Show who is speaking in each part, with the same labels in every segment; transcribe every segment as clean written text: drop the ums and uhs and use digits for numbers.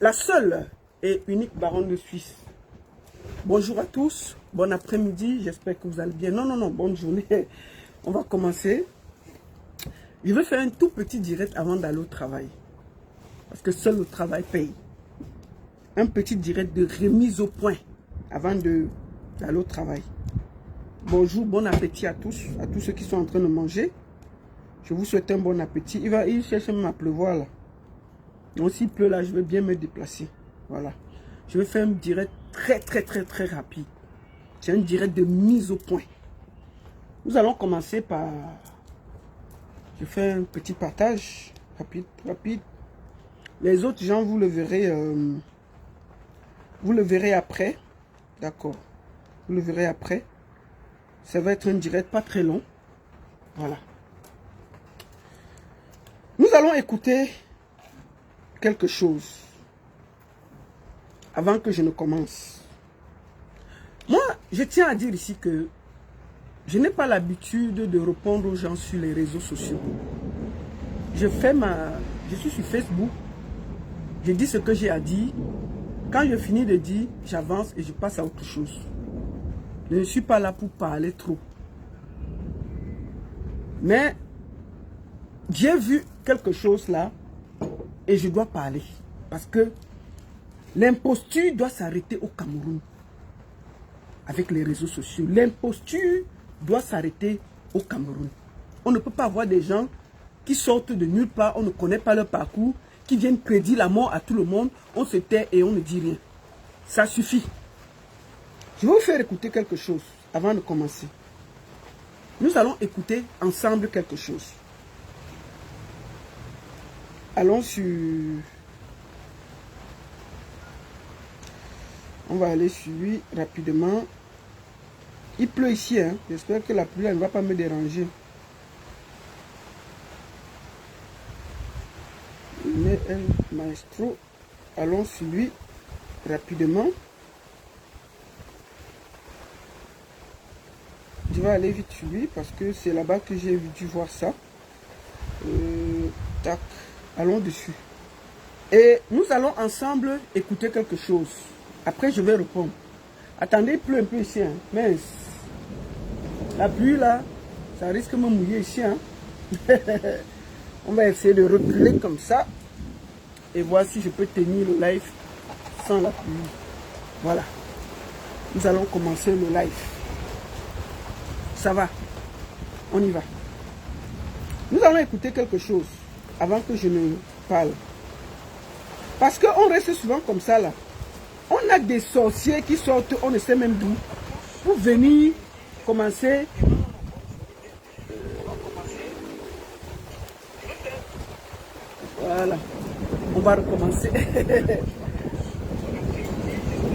Speaker 1: la seule et unique baronne de Suisse. Bonjour à tous, bon après-midi, j'espère que vous allez bien. Non, bonne journée. On va commencer. Je vais faire un tout petit direct avant d'aller au travail. Parce que seul le travail paye. Un petit direct de remise au point avant d'aller au travail. Bonjour, bon appétit à tous ceux qui sont en train de manger. Je vous souhaite un bon appétit. Il cherche même à pleuvoir là. Donc s'il pleut là, je vais bien me déplacer. Voilà. Je vais faire un direct très rapide. C'est un direct de mise au point. Nous allons commencer par... Je fais un petit partage rapide. Les autres gens, vous le verrez après. D'accord. Vous le verrez après. Ça va être un direct pas très long. Voilà. Nous allons écouter quelque chose avant que je ne commence. Moi, je tiens à dire ici que je n'ai pas l'habitude de répondre aux gens sur les réseaux sociaux. Je suis sur Facebook, je dis ce que j'ai à dire. Quand je finis de dire, j'avance et je passe à autre chose. Je ne suis pas là pour parler trop. Mais j'ai vu quelque chose là et je dois parler. Parce que l'imposture doit s'arrêter au Cameroun. Avec les réseaux sociaux. L'imposture doit s'arrêter au Cameroun. On ne peut pas avoir des gens qui sortent de nulle part, on ne connaît pas leur parcours, qui viennent prédire la mort à tout le monde, on se tait et on ne dit rien. Ça suffit. Je vais vous faire écouter quelque chose avant de commencer. Nous allons écouter ensemble quelque chose. Allons sur... On va aller sur lui rapidement. Il pleut ici, hein. J'espère que la pluie ne va pas me déranger. Mais El Maestro. Allons sur lui rapidement. Je vais aller vite sur lui parce que c'est là-bas que j'ai dû voir ça. Tac. Allons dessus. Et nous allons ensemble écouter quelque chose. Après, je vais répondre. Attendez, il pleut un peu ici. Hein. Mais la pluie, là, ça risque de me mouiller ici. Hein. On va essayer de reculer comme ça. Et voir si je peux tenir le live sans la pluie. Voilà. Nous allons commencer le live. Ça va. On y va. Nous allons écouter quelque chose avant que je ne parle. Parce qu'on reste souvent comme ça, là. On a des sorciers qui sortent, on ne sait même d'où, pour venir commencer. Voilà. On va recommencer.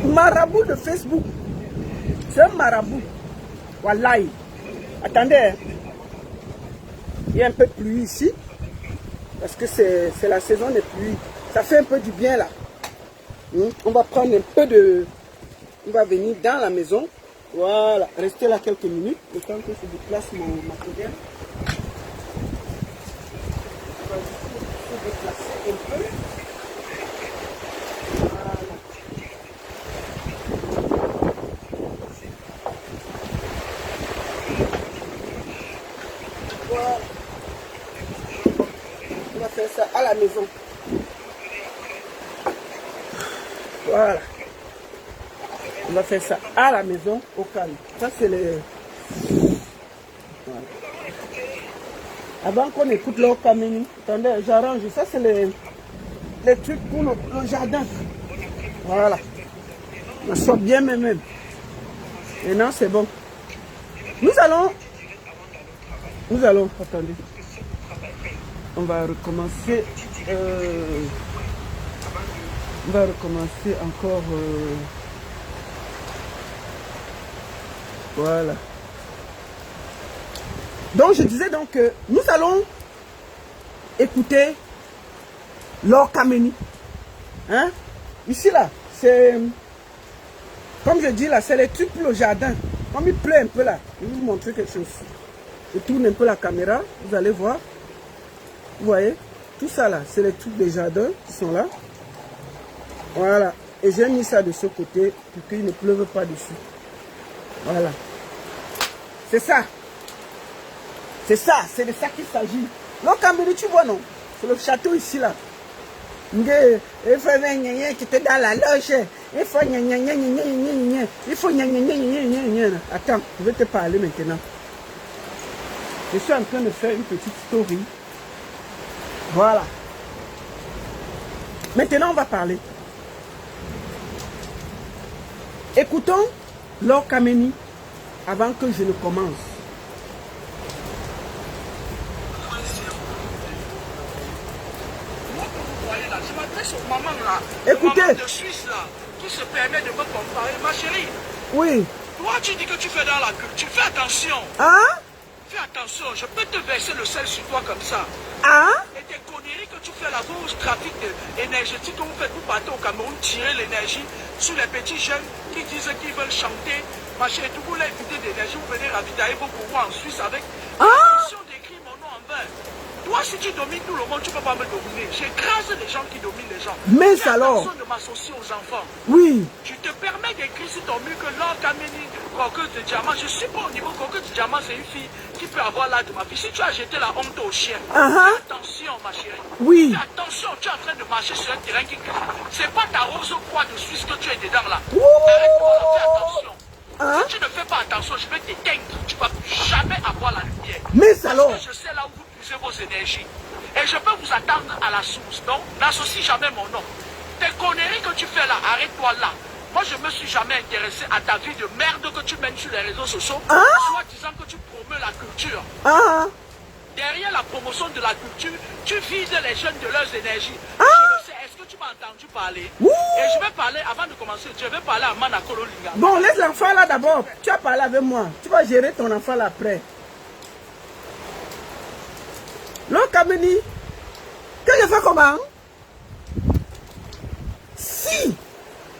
Speaker 1: Marabout de Facebook. C'est un marabout. Wallahi. Attendez. Il y a un peu de pluie ici. Parce que c'est la saison des pluies. Ça fait un peu du bien là. On va prendre un peu de... On va venir dans la maison. Voilà. Restez là quelques minutes. Le temps que je déplace mon matériel. On va se déplacer un peu. Voilà. On va faire ça à la maison. Voilà. On va faire ça à la maison, au calme. Ça, c'est les... Voilà. Avant qu'on écoute leur caménie, attendez, j'arrange. Ça, c'est les trucs pour le jardin. Voilà. On sort bien même. Maintenant, c'est bon. Nous allons... Attendez. On va recommencer... On va recommencer encore. Voilà. Donc je disais donc que nous allons écouter Laure Kameni. Hein? Ici là, c'est... Comme je dis là, c'est les trucs pour le jardin. Comme il pleut un peu là, je vais vous montrer quelque chose. Je tourne un peu la caméra, vous allez voir. Vous voyez? Tout ça là, c'est les trucs des jardins qui sont là. Voilà. Et j'ai mis ça de ce côté pour qu'il ne pleuve pas dessus. Voilà. C'est ça. C'est ça. C'est de ça qu'il s'agit. Donc, Amélie, tu vois, non? C'est le château ici, là. Il faut qui était dans la loge. Il faut il faut attends, je vais te parler maintenant. Je suis en train de faire une petite story. Voilà. Maintenant, on va parler. Écoutons Laure Kameni avant que je ne commence.
Speaker 2: Maman là,
Speaker 1: écoutez,
Speaker 2: maman de Suisse là, qui se permet de me comparer, ma chérie.
Speaker 1: Oui.
Speaker 2: Toi, tu dis que tu fais dans la culture, fais attention.
Speaker 1: Hein?
Speaker 2: Fais attention, je peux te verser le sel sur toi comme ça.
Speaker 1: Hein?
Speaker 2: Et tes conneries que tu fais là, vos trafic énergétique que vous faites pour partir au Cameroun, tirer l'énergie sur les petits jeunes qui disent qu'ils veulent chanter, ma chérie, tout vous l'éviter d'énergie, vous venez ravitailler vos pouvoirs en Suisse avec l'intention d'écrire mon nom en vain. Toi, si tu domines tout le monde, tu ne peux pas me dominer. J'écrase les gens qui dominent les gens.
Speaker 1: Mais
Speaker 2: fais
Speaker 1: alors
Speaker 2: attention de m'associer aux enfants.
Speaker 1: Oui.
Speaker 2: Tu te permets d'écrire sur ton mur que Laure Kameni, coqueuse de diamant, je suis pas au niveau coqueuse de diamant, c'est une fille qui peut avoir l'âge de ma fille. Si tu as jeté la honte au chien, fais attention, ma chérie.
Speaker 1: Oui.
Speaker 2: Fais attention, tu es en train de marcher sur un terrain qui glisse. C'est pas ta rose au poids de Suisse que tu es dedans là. Arrête-toi là, fais attention. Si tu ne fais pas attention, je vais t'éteindre. Tu ne vas plus jamais avoir la lumière.
Speaker 1: Mais alors
Speaker 2: Parce que je sais là où vous puisez vos énergies. Et je peux vous attendre à la source. Donc, n'associe jamais mon nom. Tes conneries que tu fais là, arrête-toi là. Moi, je ne me suis jamais intéressé à ta vie de merde que tu mènes sur les réseaux sociaux, soit disant que tu promeux la culture. Derrière la promotion de la culture, tu vides les jeunes de leurs énergies. Je le sais. Est-ce que tu m'as entendu parler? Et je vais parler, avant de commencer, je vais parler à Manakolo Linga.
Speaker 1: Bon, laisse l'enfant là d'abord. Tu as parlé avec moi. Tu vas gérer ton enfant là après. Laure Kameni, que je fais comment? Si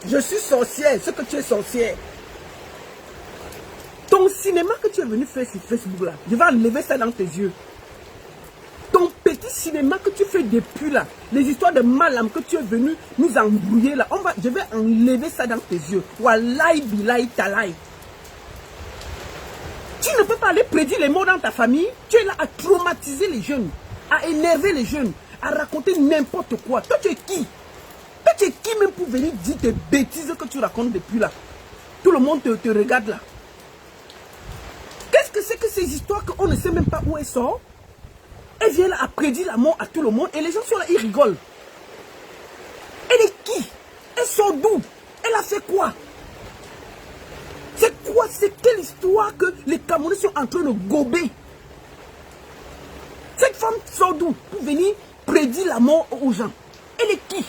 Speaker 1: je suis sorcière, ce que tu es sorcière, ton cinéma que tu es venu faire sur Facebook là, je vais enlever ça dans tes yeux. Ton petit cinéma que tu fais depuis là, les histoires de malam que tu es venu nous embrouiller là, je vais enlever ça dans tes yeux. Wallahi billahi talaï. Tu ne peux pas aller prédire les mots dans ta famille. Tu es là à traumatiser les jeunes, à énerver les jeunes, à raconter n'importe quoi. Toi, tu es qui? Toi, tu es qui même pour venir dire des bêtises que tu racontes depuis là? Tout le monde te regarde là. Qu'est-ce que c'est que ces histoires qu'on ne sait même pas où elles sortent? Elle vient là à prédire la mort à tout le monde et les gens sont là, ils rigolent. Elle est qui? Elle sort d'où? Elle a fait quoi? C'est quoi? C'est quelle histoire que les Camerounais sont en train de gober? Cette femme sort d'où pour venir prédire la mort aux gens? Elle est qui?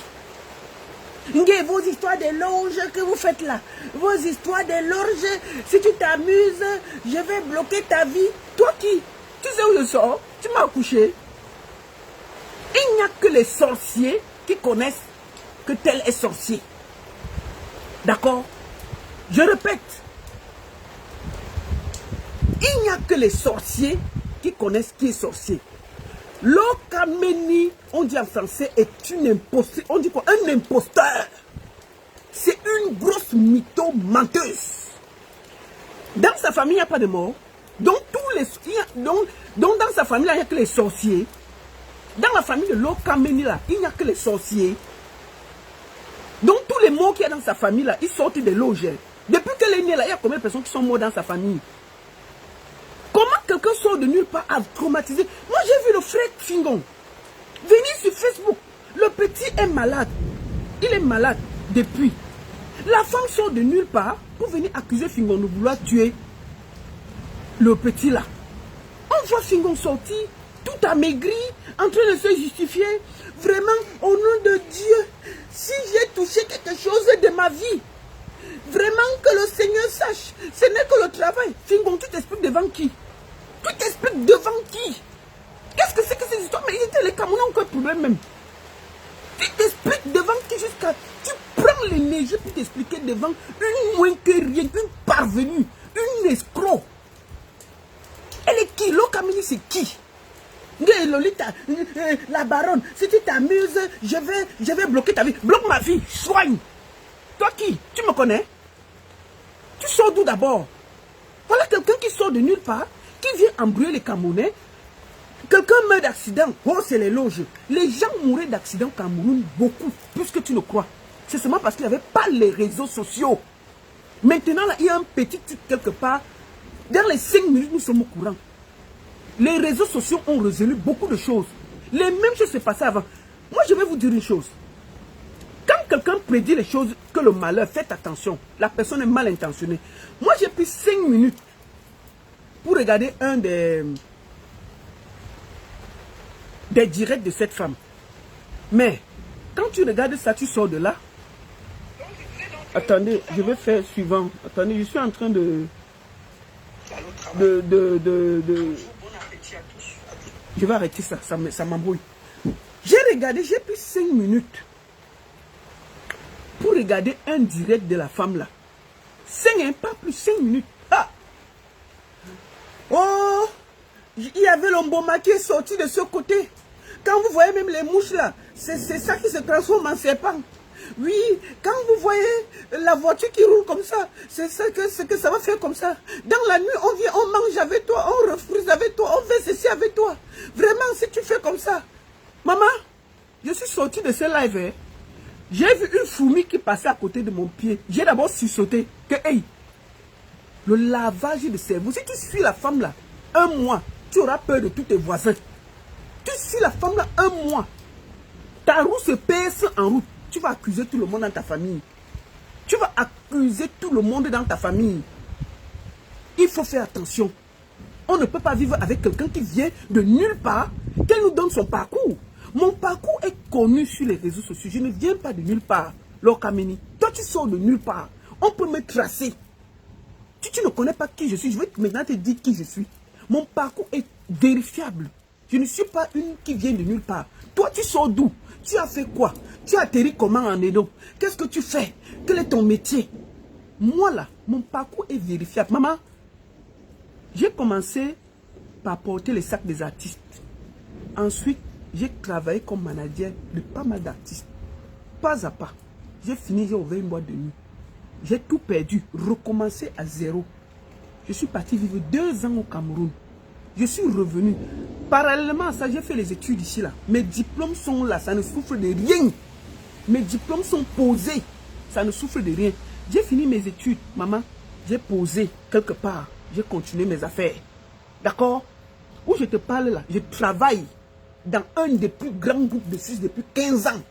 Speaker 1: Vos histoires de loges que vous faites là, vos histoires de loges, si tu t'amuses, je vais bloquer ta vie. Toi qui? Tu sais où je sors? Tu m'as accouché. Il n'y a que les sorciers qui connaissent que tel est sorcier. D'accord? Je répète. Il n'y a que les sorciers qui connaissent qui est sorcier. Laure Kameni, on dit en français, est une imposteur. On dit quoi? Un imposteur. C'est une grosse mytho menteuse. Dans sa famille, il n'y a pas de mort. Donc, dans sa famille, il n'y a que les sorciers. Dans la famille de Laure Kameni, là, il n'y a que les sorciers. Donc, tous les morts qu'il y a dans sa famille, là, ils sortent des loges. Depuis qu'elle est née, là, il y a combien de personnes qui sont mortes dans sa famille? Comment quelqu'un sort de nulle part à traumatiser? Moi, j'ai vu le frère Fingon venir sur Facebook. Le petit est malade. Il est malade depuis. La femme sort de nulle part pour venir accuser Fingon de vouloir tuer le petit là. On voit Fingon sortir, tout amaigri, en train de se justifier. Vraiment, au nom de Dieu, si j'ai touché quelque chose de ma vie, vraiment que le Seigneur sache, ce n'est que le travail. Fingon, tu t'expliques devant qui? Tu t'expliques devant qui? Qu'est-ce que c'est que ces histoires? Mais les Camerounais ont un problème même. Tu t'expliques devant qui jusqu'à... Tu prends l'énergie pour t'expliquer devant une moins que rien, une parvenue, une escroc. Elle est qui? Laure Kameni, c'est qui? Lolita, la baronne, si tu t'amuses, je vais bloquer ta vie. Bloque ma vie, soigne. Toi qui? Tu me connais? Tu sors d'où d'abord? Voilà quelqu'un qui sort de nulle part, qui vient embrouiller les Camerounais. Quelqu'un meurt d'accident. Oh, c'est les loges. Les gens mouraient d'accident au Cameroun, beaucoup, plus que tu ne crois. C'est seulement parce qu'il n'y avait pas les réseaux sociaux. Maintenant, là, il y a un petit truc quelque part. Dans les 5 minutes, nous sommes au courant. Les réseaux sociaux ont résolu beaucoup de choses. Les mêmes choses se passaient avant. Moi, je vais vous dire une chose. Quand quelqu'un prédit les choses, que le malheur, faites attention. La personne est mal intentionnée. Moi, j'ai pris 5 minutes pour regarder un des directs de cette femme. Mais, quand tu regardes ça, tu sors de là. Attendez, je vais faire suivant. Attendez, je suis en train de... Je vais arrêter ça, ça m'embrouille. J'ai regardé, j'ai pris 5 minutes pour regarder un direct de la femme là. 5, pas plus 5 minutes. Ah! Oh! Il y avait l'omboma qui est sorti de ce côté. Quand vous voyez même les mouches là, c'est ça qui se transforme en serpent. Oui, quand vous voyez la voiture qui roule comme ça, c'est ça que ça va faire comme ça. Dans la nuit, on vient, on mange avec toi, on refuse avec toi, on fait ceci avec toi. Vraiment, si tu fais comme ça. Maman, je suis sortie de ce live. Hein. J'ai vu une fourmi qui passait à côté de mon pied. J'ai d'abord sursauté que, hey, le lavage de cerveau, si tu suis la femme là, 1 mois, tu auras peur de tous tes voisins. Tu suis la femme là 1 mois. Ta roue se pèse en route. Tu vas accuser tout le monde dans ta famille. Tu vas accuser tout le monde dans ta famille. Il faut faire attention. On ne peut pas vivre avec quelqu'un qui vient de nulle part, qu'elle nous donne son parcours. Mon parcours est connu sur les réseaux sociaux. Je ne viens pas de nulle part, Lokameni. Toi, tu sors de nulle part. On peut me tracer. Si tu ne connais pas qui je suis, je vais maintenant te dire qui je suis. Mon parcours est vérifiable. Je ne suis pas une qui vient de nulle part. Toi, tu sors d'où? Tu as fait quoi? Tu as atterri comment en Edo? Qu'est-ce que tu fais? Quel est ton métier? Moi là, mon parcours est vérifiable. Maman, j'ai commencé par porter les sacs des artistes. Ensuite, j'ai travaillé comme manager de pas mal d'artistes. Pas à pas. J'ai fini, j'ai ouvert une boîte de nuit. J'ai tout perdu, recommencé à zéro. Je suis parti vivre 2 ans au Cameroun. Je suis revenu. Parallèlement à ça, j'ai fait les études ici là. Mes diplômes sont là, ça ne souffre de rien. Mes diplômes sont posés, ça ne souffre de rien. J'ai fini mes études, maman. J'ai posé quelque part. J'ai continué mes affaires. D'accord? Où je te parle là, je travaille dans un des plus grands groupes de Suisse depuis 15 ans.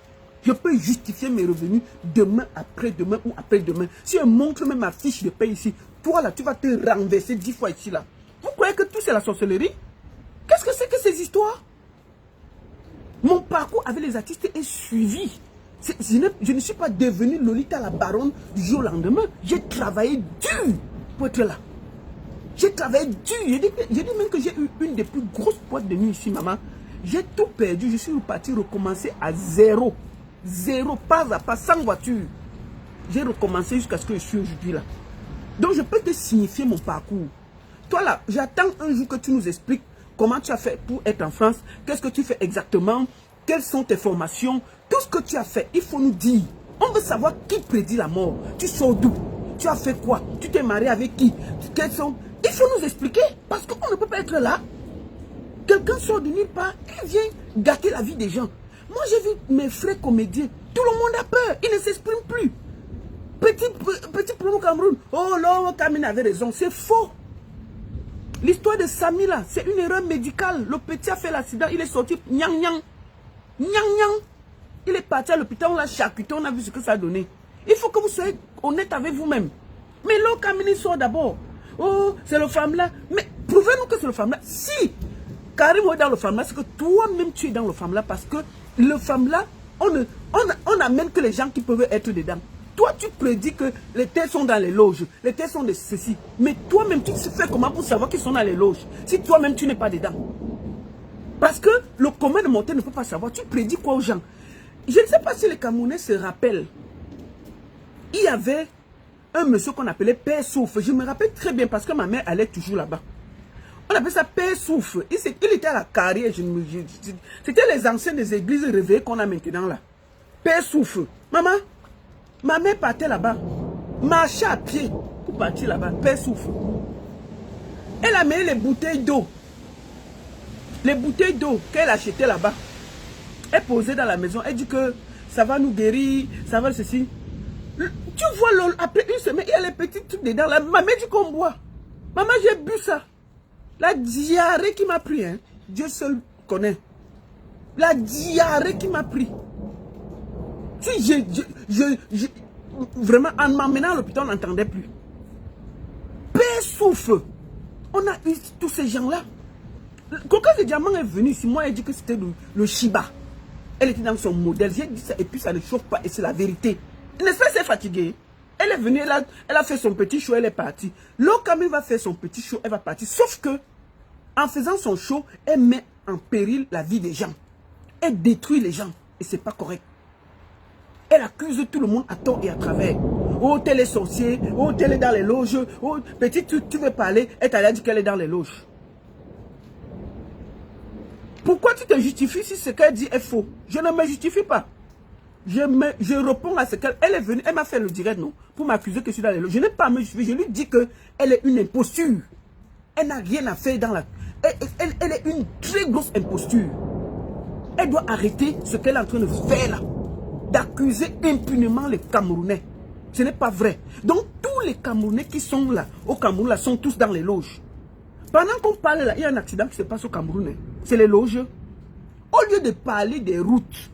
Speaker 1: Je peux justifier mes revenus demain, après-demain ou après-demain. Si je montre même ma fiche de paie ici, toi là, tu vas te renverser 10 fois ici là. Vous croyez que tout c'est la sorcellerie? Qu'est-ce que c'est que ces histoires? Mon parcours avec les artistes est suivi. Je ne suis pas devenue Lolita la baronne du jour au lendemain. J'ai travaillé dur pour être là. J'ai travaillé dur. J'ai dit même que j'ai eu une des plus grosses boîtes de nuit ici, maman. J'ai tout perdu. Je suis reparti recommencer à zéro. Zéro, pas à pas, sans voiture. J'ai recommencé jusqu'à ce que je suis aujourd'hui là. Donc je peux te signifier mon parcours. Toi là, j'attends un jour que tu nous expliques comment tu as fait pour être en France. Qu'est-ce que tu fais exactement? Quelles sont tes formations? Tout ce que tu as fait, il faut nous dire. On veut savoir qui prédit la mort. Tu sors d'où? Tu as fait quoi? Tu t'es marié avec qui? Quels sont... Il faut nous expliquer. Parce qu'on ne peut pas être là. Quelqu'un sort de nulle part et vient gâter la vie des gens. Moi, j'ai vu mes frères comédiens. Tout le monde a peur. Ils ne s'expriment plus. Petit problème au Cameroun. Oh là, Kamine avait raison. C'est faux. L'histoire de Samy là, c'est une erreur médicale. Le petit a fait l'accident. Il est sorti. Nyang, nyang. Nyang, nyang. Il est parti à l'hôpital. On l'a charcuté. On a vu ce que ça a donné. Il faut que vous soyez honnête avec vous-même. Mais là, Kamine sort d'abord. Oh, c'est le femme là. Mais prouvez-nous que c'est le femme là. Si Karim est dans le femme là, c'est que toi-même tu es dans le femme là. Parce que le femme là, on amène que les gens qui peuvent être dedans. Toi, tu prédis que les têtes sont dans les loges. Les têtes sont de ceci. Mais toi-même, tu fais comment pour savoir qu'ils sont dans les loges? Si toi-même, tu n'es pas dedans. Parce que le commun de monter ne peut pas savoir. Tu prédis quoi aux gens? Je ne sais pas si les Camerounais se rappellent. Il y avait un monsieur qu'on appelait Père Sauf. Je me rappelle très bien parce que ma mère allait toujours là-bas. On appelle ça Père souffle. Il était à la carrière. C'était les anciens des églises réveillées qu'on a maintenant là. Père souffle. Maman, ma mère partait là-bas. Marchait à pied pour partir là-bas. Père souffle. Elle a mis les bouteilles d'eau. Les bouteilles d'eau qu'elle achetait là-bas. Elle posait dans la maison. Elle dit que ça va nous guérir. Ça va ceci. Tu vois, après une semaine, il y a les petits trucs dedans. Ma mère dit qu'on boit. Maman, j'ai bu ça. La diarrhée qui m'a pris, hein, Dieu seul connaît. La diarrhée qui m'a pris. Si vraiment, en m'emmenant à l'hôpital, on n'entendait plus. Paix souffle. On a eu tous ces gens-là. Coca de Diamant est venu ici. Moi, elle dit que c'était le Shiba. Elle était dans son modèle. J'ai dit ça et puis ça ne chauffe pas. Et c'est la vérité. N'est-ce pas, c'est fatigué. Elle est venue, elle a fait son petit show, elle est partie. L'autre Camille va faire son petit show, elle va partir. Sauf que, en faisant son show, elle met en péril la vie des gens. Elle détruit les gens. Et c'est pas correct. Elle accuse tout le monde à tort et à travers. Oh, tel est sorcier. Oh, tel est dans les loges. Oh, petit, tu veux parler. Elle t'a dit qu'elle est dans les loges. Pourquoi tu te justifies si ce qu'elle dit est faux? Je ne me justifie pas. Je réponds à ce qu'elle est venue. Elle m'a fait le direct, non? Pour m'accuser que je suis dans les loges. Je n'ai pas à me justifier. Je lui dis qu'elle est une imposture. Elle n'a rien à faire dans la... Elle est une très grosse imposture. Elle doit arrêter ce qu'elle est en train de faire là. D'accuser impunément les Camerounais. Ce n'est pas vrai. Donc tous les Camerounais qui sont là, au Cameroun, là, sont tous dans les loges. Pendant qu'on parle là, il y a un accident qui se passe au Cameroun. C'est les loges. Au lieu de parler des routes,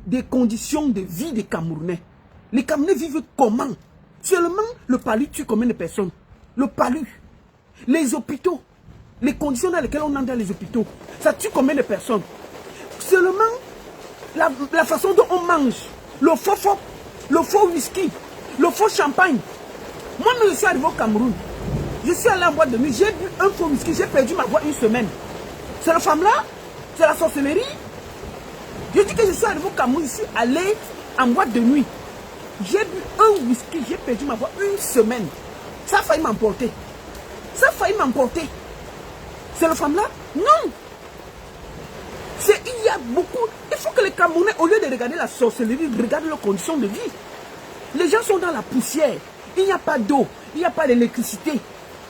Speaker 1: des conditions de vie des Camerounais, les Camerounais vivent comment? Seulement le palu tue combien de personnes? Le palu. Les hôpitaux. Les conditions dans lesquelles on entre dans les hôpitaux. Ça tue combien de personnes? Seulement la façon dont on mange. Le faux whisky. Le faux champagne. Moi, je suis arrivé au Cameroun. Je suis allé en boîte de nuit. J'ai bu un faux whisky. J'ai perdu ma voix une semaine. C'est la femme là? C'est la sorcellerie? Je dis que je suis arrivé au Cameroun. Je suis allé en boîte de nuit. J'ai bu un whisky. J'ai perdu ma voix une semaine. Ça a failli m'emporter. Ça a failli m'emporter. C'est la femme là? Non. Il y a beaucoup. Il faut que les Camerounais, au lieu de regarder la sorcellerie, regardent leurs conditions de vie. Les gens sont dans la poussière. Il n'y a pas d'eau. Il n'y a pas d'électricité.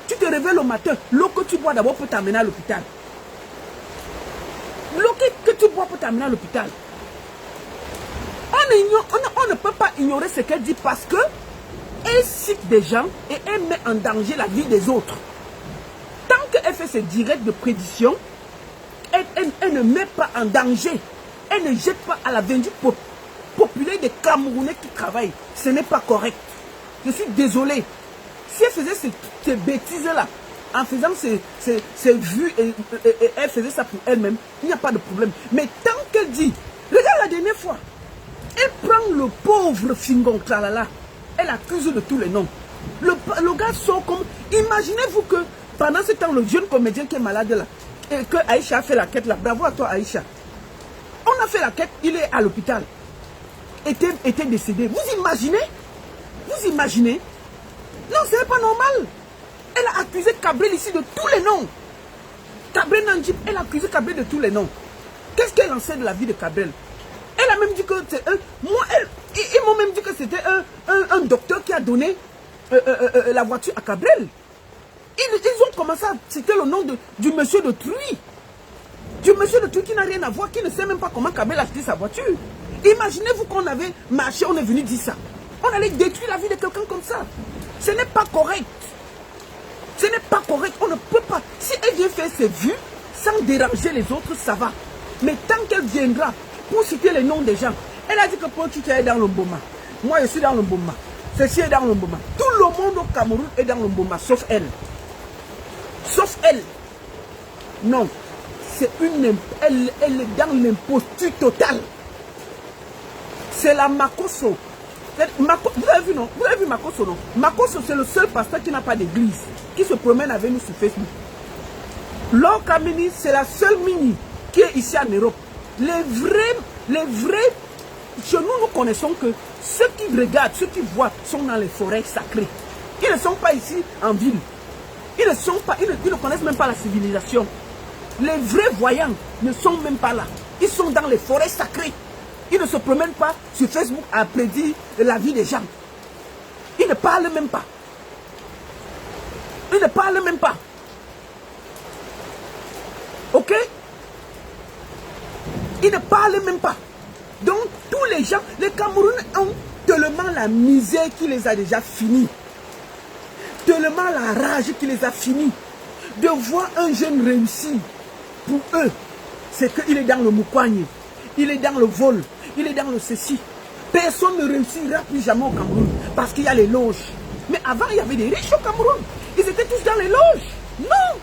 Speaker 1: Tu te réveilles le matin. L'eau que tu bois d'abord peut t'amener à l'hôpital. L'eau que tu bois peut t'amener à l'hôpital. On ne peut pas ignorer ce qu'elle dit parce que elle cite des gens et elle met en danger la vie des autres. Tant qu'elle fait ses directs de prédiction, elle ne met pas en danger. Elle ne jette pas à la vindicte populaire des Camerounais qui travaillent. Ce n'est pas correct. Je suis désolé. Si elle faisait ces bêtises-là, en faisant ses vues et elle faisait ça pour elle-même, il n'y a pas de problème. Mais tant qu'elle dit, regarde la dernière fois, elle prend le pauvre Fingon Tralala, elle accuse de tous les noms. Le gars sort comme... Imaginez-vous que pendant ce temps, le jeune comédien qui est malade là, et que Aïcha a fait la quête là, bravo à toi Aïcha. On a fait la quête, il est à l'hôpital. Était décédé. Vous imaginez? Vous imaginez? Non, ce n'est pas normal. Elle a accusé Cabrel ici de tous les noms. Cabrel Nandjip, elle a accusé Cabrel de tous les noms. Qu'est-ce qu'elle en sait de la vie de Cabrel? Elle a même dit que c'est un... Ils m'ont même dit que c'était un docteur qui a donné la voiture à Cabrel. Ils ont commencé à citer le nom du monsieur de Truy. Du monsieur de Truy qui n'a rien à voir, qui ne sait même pas comment Cabrel a acheté sa voiture. Imaginez-vous qu'on avait marché, on est venu dire ça. On allait détruire la vie de quelqu'un comme ça. Ce n'est pas correct. Ce n'est pas correct. On ne peut pas. Si elle vient faire ses vues sans déranger les autres, ça va. Mais tant qu'elle viendra pour citer les noms des gens, elle a dit que Pochucha est dans le Mboma. Moi, je suis dans le Mboma. Ceci est dans le Mboma. Tout le monde au Cameroun est dans le Mboma, sauf elle. Sauf elle. Non. C'est une... Elle est dans l'imposture totale. C'est la Makosso. Vous avez vu, non? Vous avez vu Makosso, non? Makosso, c'est le seul pasteur qui n'a pas d'église, qui se promène avec nous sur Facebook. Laure Kamini, c'est la seule mini qui est ici en Europe. Les vrais, chez nous connaissons que ceux qui regardent, ceux qui voient, sont dans les forêts sacrées. Ils ne sont pas ici en ville. Ils ne sont pas, ils ne connaissent même pas la civilisation. Les vrais voyants ne sont même pas là. Ils sont dans les forêts sacrées. Ils ne se promènent pas sur Facebook à prédire la vie des gens. Ils ne parlent même pas. Ils ne parlent même pas. Ok? Ils ne parlent même pas. Donc, tous les gens, les Camerounais ont tellement la misère qui les a déjà finis. Tellement la rage qui les a finis. De voir un jeune réussir, pour eux, c'est qu'il est dans le moukouagne, il est dans le vol, il est dans le ceci. Personne ne réussira plus jamais au Cameroun parce qu'il y a les loges. Mais avant, il y avait des riches au Cameroun. Ils étaient tous dans les loges. Non!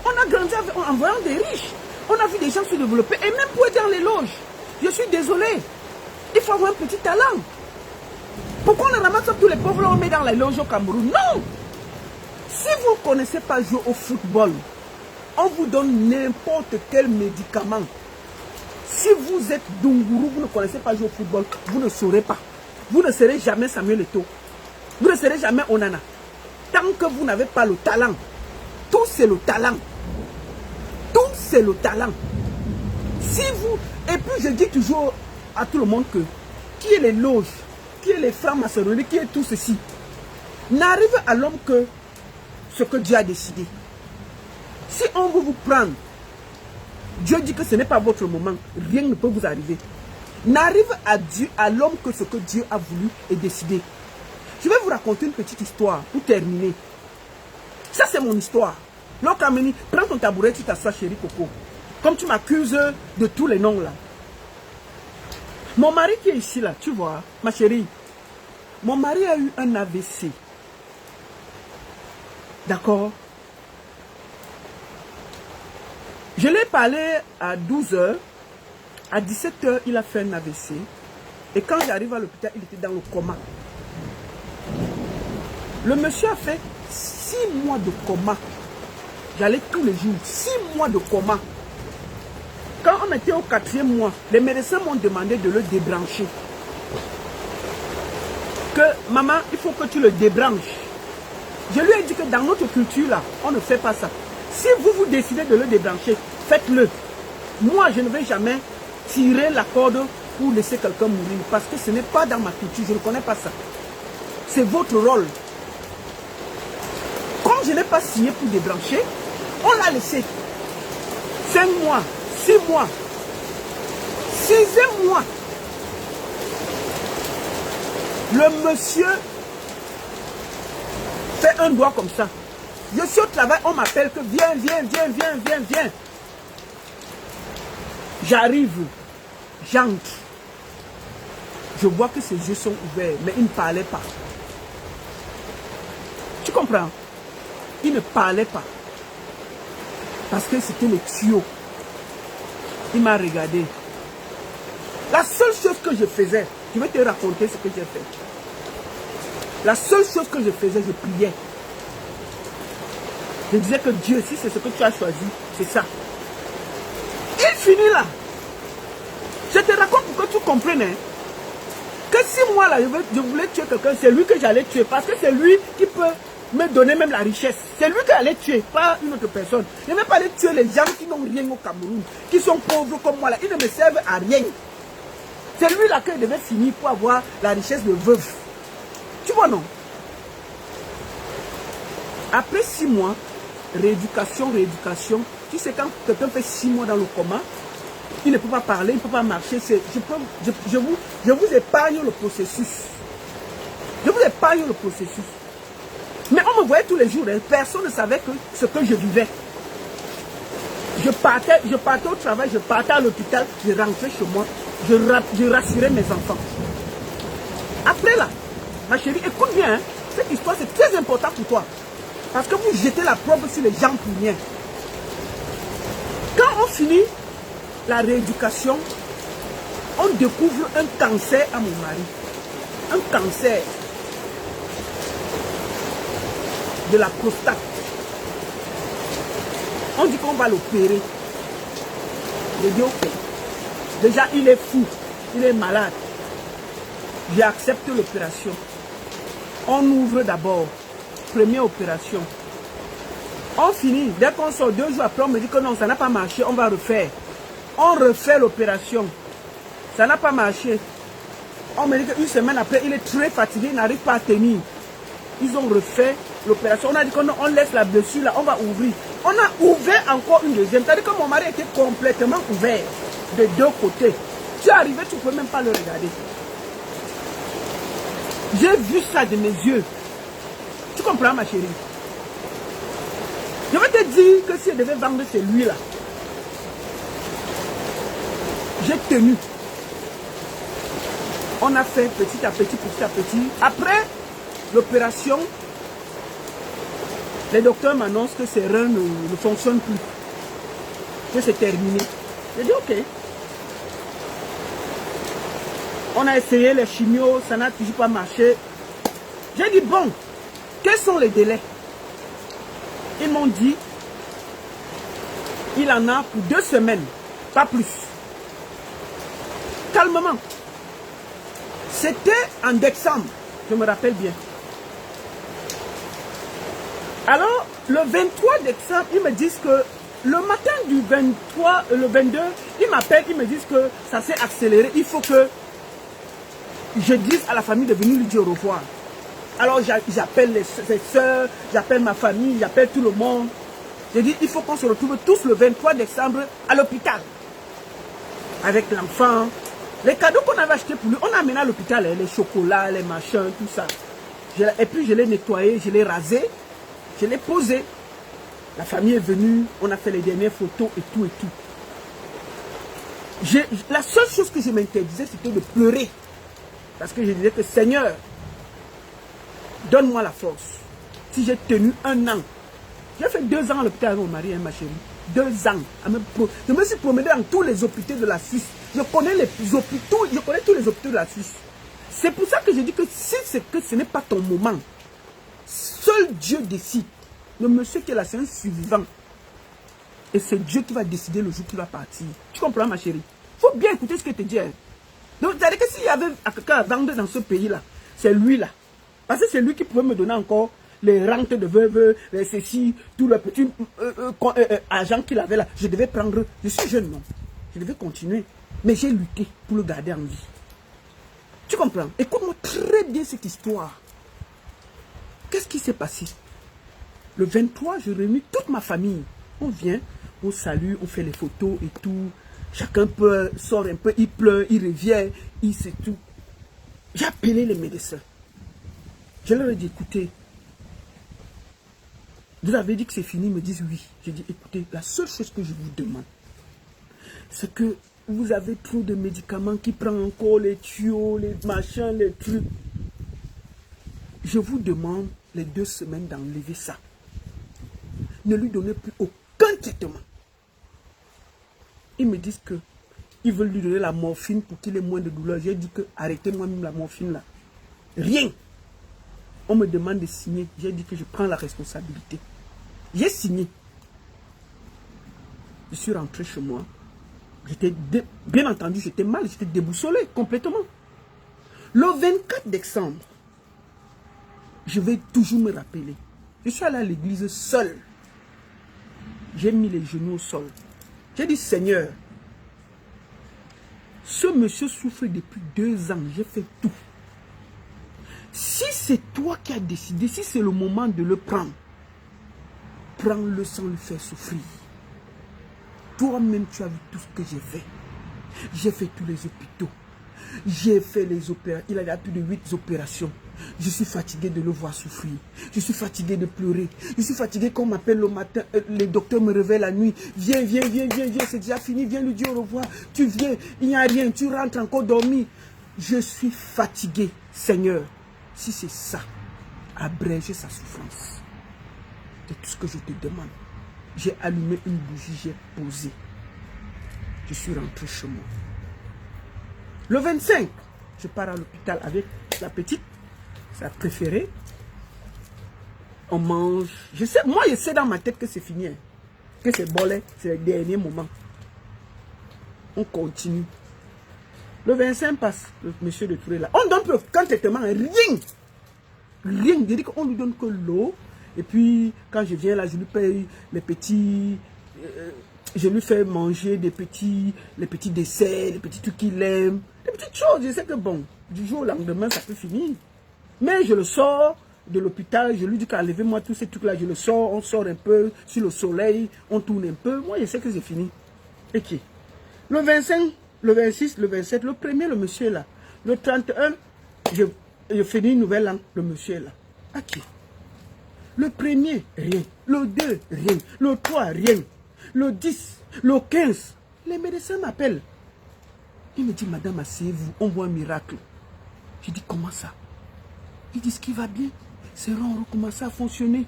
Speaker 1: On a grandi en voyant des riches. On a vu des gens se développer. Et même pour être dans les loges, je suis désolé. Il faut avoir un petit talent. Pourquoi on ramasse tous les pauvres là, on met dans les loges au Cameroun? Non! Si vous ne connaissez pas jouer au football, on vous donne n'importe quel médicament. Si vous êtes Dungourou, vous ne connaissez pas jouer au football, vous ne saurez pas. Vous ne serez jamais Samuel Eto'o. Vous ne serez jamais Onana. Tant que vous n'avez pas le talent. Tout c'est le talent. Tout c'est le talent. Si vous... Et puis je dis toujours à tout le monde que qui est les loges, qui est les francs-maçonneries, qui est tout ceci, n'arrive à l'homme que ce que Dieu a décidé. Si on veut vous prendre, Dieu dit que ce n'est pas votre moment, rien ne peut vous arriver. N'arrive à Dieu, à l'homme que ce que Dieu a voulu et décidé. Je vais vous raconter une petite histoire pour terminer. Ça c'est mon histoire. Lokameni, prends ton tabouret, tu t'assois chérie Coco. Comme tu m'accuses de tous les noms là. Mon mari qui est ici là, tu vois, ma chérie. Mon mari a eu un AVC. D'accord? Je l'ai parlé à 12 h. À 17 h, il a fait un AVC. Et quand j'arrive à l'hôpital, il était dans le coma. Le monsieur a fait 6 mois de coma. J'allais tous les jours. 6 mois de coma. Quand on était au 4e mois, les médecins m'ont demandé de le débrancher. Que maman, il faut que tu le débranches. Je lui ai dit que dans notre culture là, on ne fait pas ça. Si vous décidez de le débrancher, faites-le. Moi, je ne vais jamais tirer la corde pour laisser quelqu'un mourir. Parce que ce n'est pas dans ma culture, je ne connais pas ça. C'est votre rôle. Comme je n'ai pas signé pour débrancher, on l'a laissé. 5 mois, 6 mois, 6e mois. Le monsieur fait un doigt comme ça. Je suis au travail, on m'appelle que viens, viens, viens, viens, viens, viens. J'arrive, j'entre. Je vois que ses yeux sont ouverts, mais il ne parlait pas. Tu comprends? Il ne parlait pas. Parce que c'était le tuyau. Il m'a regardé. La seule chose que je faisais, je vais te raconter ce que j'ai fait. La seule chose que je faisais, je priais. Je disais que Dieu, si c'est ce que tu as choisi, c'est ça. Il finit là. Je te raconte pour que tu comprennes. Hein, que si moi là, je voulais tuer quelqu'un, c'est lui que j'allais tuer. Parce que c'est lui qui peut me donner même la richesse. C'est lui qui allait tuer, pas une autre personne. Je ne vais pas aller tuer les gens qui n'ont rien au Cameroun, qui sont pauvres comme moi là. Ils ne me servent à rien. C'est lui là qui devait finir pour avoir la richesse de veuve. Tu vois non? Après 6 mois, rééducation, rééducation. Tu sais quand quelqu'un fait 6 mois dans le coma, il ne peut pas parler, il ne peut pas marcher. Je vous épargne le processus. Je vous épargne le processus. Mais on me voyait tous les jours, hein. Personne ne savait ce que je vivais. Je partais au travail, je partais à l'hôpital, je rentrais chez moi, je rassurais mes enfants. Après là, ma chérie, écoute bien, hein, cette histoire c'est très important pour toi. Parce que vous jetez la preuve sur les gens pour rien. Quand on finit la rééducation, on découvre un cancer à mon mari. Un cancer de la prostate. On dit qu'on va l'opérer. Je dis ok. Déjà il est fou, il est malade. J'accepte l'opération. On ouvre d'abord. Première opération. On finit. Dès qu'on sort 2 jours après, on me dit que non, ça n'a pas marché. On va refaire. On refait l'opération. Ça n'a pas marché. On me dit qu'une semaine après, il est très fatigué, il n'arrive pas à tenir. Ils ont refait l'opération. On a dit qu'on laisse la blessure là, on va ouvrir. On a ouvert encore une deuxième. C'est-à-dire que mon mari était complètement ouvert de 2 côtés. Tu es arrivé, tu ne peux même pas le regarder. J'ai vu ça de mes yeux. Tu comprends, ma chérie? Je vais te dire que si je devais vendre celui-là, j'ai tenu. On a fait petit à petit, petit à petit. Après l'opération, les docteurs m'annoncent que ces reins ne fonctionnent plus. Que c'est terminé. J'ai dit ok. On a essayé les chimios, ça n'a toujours pas marché. J'ai dit bon, quels sont les délais? Ils m'ont dit, il en a pour 2 semaines, pas plus. Calmement. C'était en décembre, je me rappelle bien. Alors, le 23 décembre, ils me disent que le matin du 23, le 22, ils m'appellent, ils me disent que ça s'est accéléré. Il faut que je dise à la famille de venir lui dire au revoir. Alors, j'appelle ses soeurs, j'appelle ma famille, j'appelle tout le monde. J'ai dit, il faut qu'on se retrouve tous le 23 décembre à l'hôpital. Avec l'enfant. Les cadeaux qu'on avait achetés pour lui, on a amené à l'hôpital, les chocolats, les machins, tout ça. Et puis, je l'ai nettoyé, je l'ai rasé, je l'ai posé. La famille est venue, on a fait les dernières photos et tout et tout. La seule chose que je m'interdisais, c'était de pleurer. Parce que je disais que Seigneur, donne-moi la force. Si j'ai tenu 1 an, j'ai fait 2 ans à l'hôpital avec mon mari et ma chérie. 2 ans. Je me suis promené dans tous les hôpitaux de la Suisse. Je connais les hôpitaux, je connais tous les hôpitaux de la Suisse. C'est pour ça que je dis que si c'est que ce n'est pas ton moment, seul Dieu décide. Le monsieur qui est là, c'est un survivant. Et c'est Dieu qui va décider le jour qu'il va partir. Tu comprends, ma chérie? Il faut bien écouter ce que je te dis. Donc, c'est-à-dire que s'il y avait quelqu'un à vendre dans ce pays-là, c'est lui-là. Parce que c'est lui qui pouvait me donner encore les rentes de veuve, les ceci, tout le petit argent qu'il avait là. Je devais prendre. Je suis jeune, non? Je devais continuer. Mais j'ai lutté pour le garder en vie. Tu comprends? Écoute-moi très bien cette histoire. Qu'est-ce qui s'est passé? Le 23, je réunis toute ma famille. On vient, on salue, on fait les photos et tout. Chacun sort un peu, il pleure, il revient, il sait tout. J'ai appelé les médecins. Je leur ai dit, écoutez, vous avez dit que c'est fini, ils me disent oui. J'ai dit, écoutez, la seule chose que je vous demande, c'est que vous avez trop de médicaments qui prennent encore les tuyaux, les machins, les trucs. Je vous demande les 2 semaines d'enlever ça. Ne lui donnez plus aucun traitement. Ils me disent que ils veulent lui donner la morphine pour qu'il ait moins de douleur. J'ai dit que arrêtez moi-même la morphine là. Rien. On me demande de signer. J'ai dit que je prends la responsabilité. J'ai signé. Je suis rentré chez moi. Bien entendu, j'étais mal, j'étais déboussolé complètement. Le 24 décembre, je vais toujours me rappeler. Je suis allé à l'église seul. J'ai mis les genoux au sol. J'ai dit, Seigneur, ce monsieur souffre depuis 2 ans. J'ai fait tout. Si c'est toi qui as décidé, si c'est le moment de le prendre, prends-le sans le faire souffrir. Toi-même, tu as vu tout ce que j'ai fait. J'ai fait tous les hôpitaux. J'ai fait les opérations. Il y a plus de 8 opérations. Je suis fatigué de le voir souffrir. Je suis fatigué de pleurer. Je suis fatigué qu'on m'appelle le matin. Les docteurs me réveillent la nuit. Viens, viens, viens, viens, viens. C'est déjà fini. Viens lui dire au revoir. Tu viens. Il n'y a rien. Tu rentres encore dormir. Je suis fatigué. Seigneur, si c'est ça, abréger sa souffrance. C'est tout ce que je te demande. J'ai allumé une bougie, j'ai posé. Je suis rentré chez moi. Le 25, je pars à l'hôpital avec la petite, sa préférée. On mange. Je sais, moi, je sais dans ma tête que c'est fini. Hein. Que c'est bolé, c'est le dernier moment. On continue. Le 25 passe, le monsieur de Touré là. On donne aucun traitement, rien. Rien. Je dis qu'on lui donne que l'eau Et puis, quand je viens là, je lui paye les petits... je lui fais manger les petits desserts, les petits trucs qu'il aime. Des petites choses. Je sais que bon, du jour au lendemain, ça peut finir. Mais je le sors de l'hôpital, je lui dis qu'enlevez-moi tous ces trucs-là. Je le sors, on sort un peu sur le soleil, on tourne un peu. Moi, je sais que c'est fini. Ok. Le 25, le 26, le 27, le 1er, le monsieur est là. Le 31, je finis une nouvelle langue, le monsieur est là. Ok. Le 1er, rien. Le 2, rien. Le 3, rien. Le 10, le 15, les médecins m'appellent. Il me dit, madame, asseyez-vous, on voit un miracle. Je dis, comment ça? Ils disent qu'il va bien. Ses reins ont recommencé à fonctionner.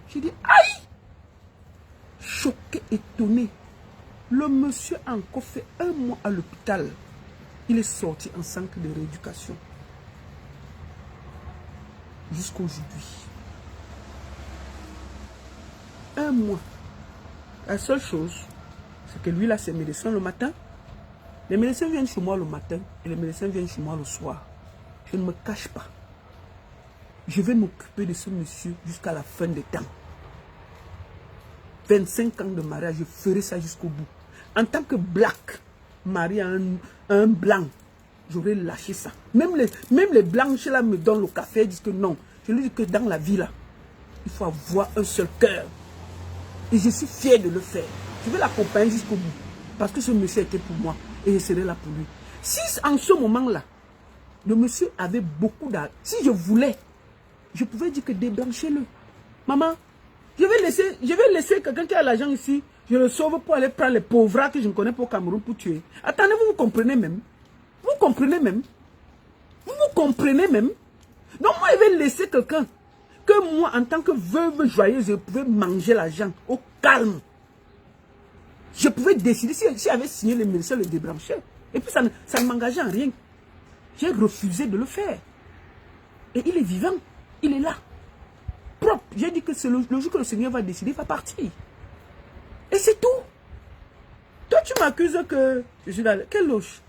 Speaker 1: Je dis, aïe! Choqué, étonné. Le monsieur a encore fait 1 mois à l'hôpital. Il est sorti en centre de rééducation. Jusqu'aujourd'hui. 1 mois. La seule chose, c'est que lui, là, c'est médecin le matin. Les médecins viennent chez moi le matin et les médecins viennent chez moi le soir. Je ne me cache pas. Je vais m'occuper de ce monsieur jusqu'à la fin des temps. 25 ans de mariage, je ferai ça jusqu'au bout. En tant que black, marié à un blanc, j'aurais lâché ça. Même les blanches là me donnent le café et disent que non. Je lui dis que dans la vie là, il faut avoir un seul cœur. Et je suis fier de le faire. Je vais l'accompagner jusqu'au bout. Parce que ce monsieur était pour moi. Et je serai là pour lui. Si en ce moment-là, le monsieur avait beaucoup d'argent, si je voulais, je pouvais dire que débranchez-le. Maman, je vais laisser quelqu'un qui a l'argent ici. Je le sauve pour aller prendre les pauvres que je ne connais pas au Cameroun pour tuer. Attendez, vous comprenez même. Vous comprenez même. Vous comprenez même. Donc moi, je vais laisser quelqu'un que moi, en tant que veuve joyeuse, je pouvais manger l'argent au calme. Je pouvais décider, si j'avais signé les médecins, le débrancher. Et puis ça ne m'engageait en rien. J'ai refusé de le faire. Et il est vivant. Il est là. Propre. J'ai dit que c'est le jour que le Seigneur va décider, il va partir. Et c'est tout. Toi, tu m'accuses que je suis là. Quelle loge?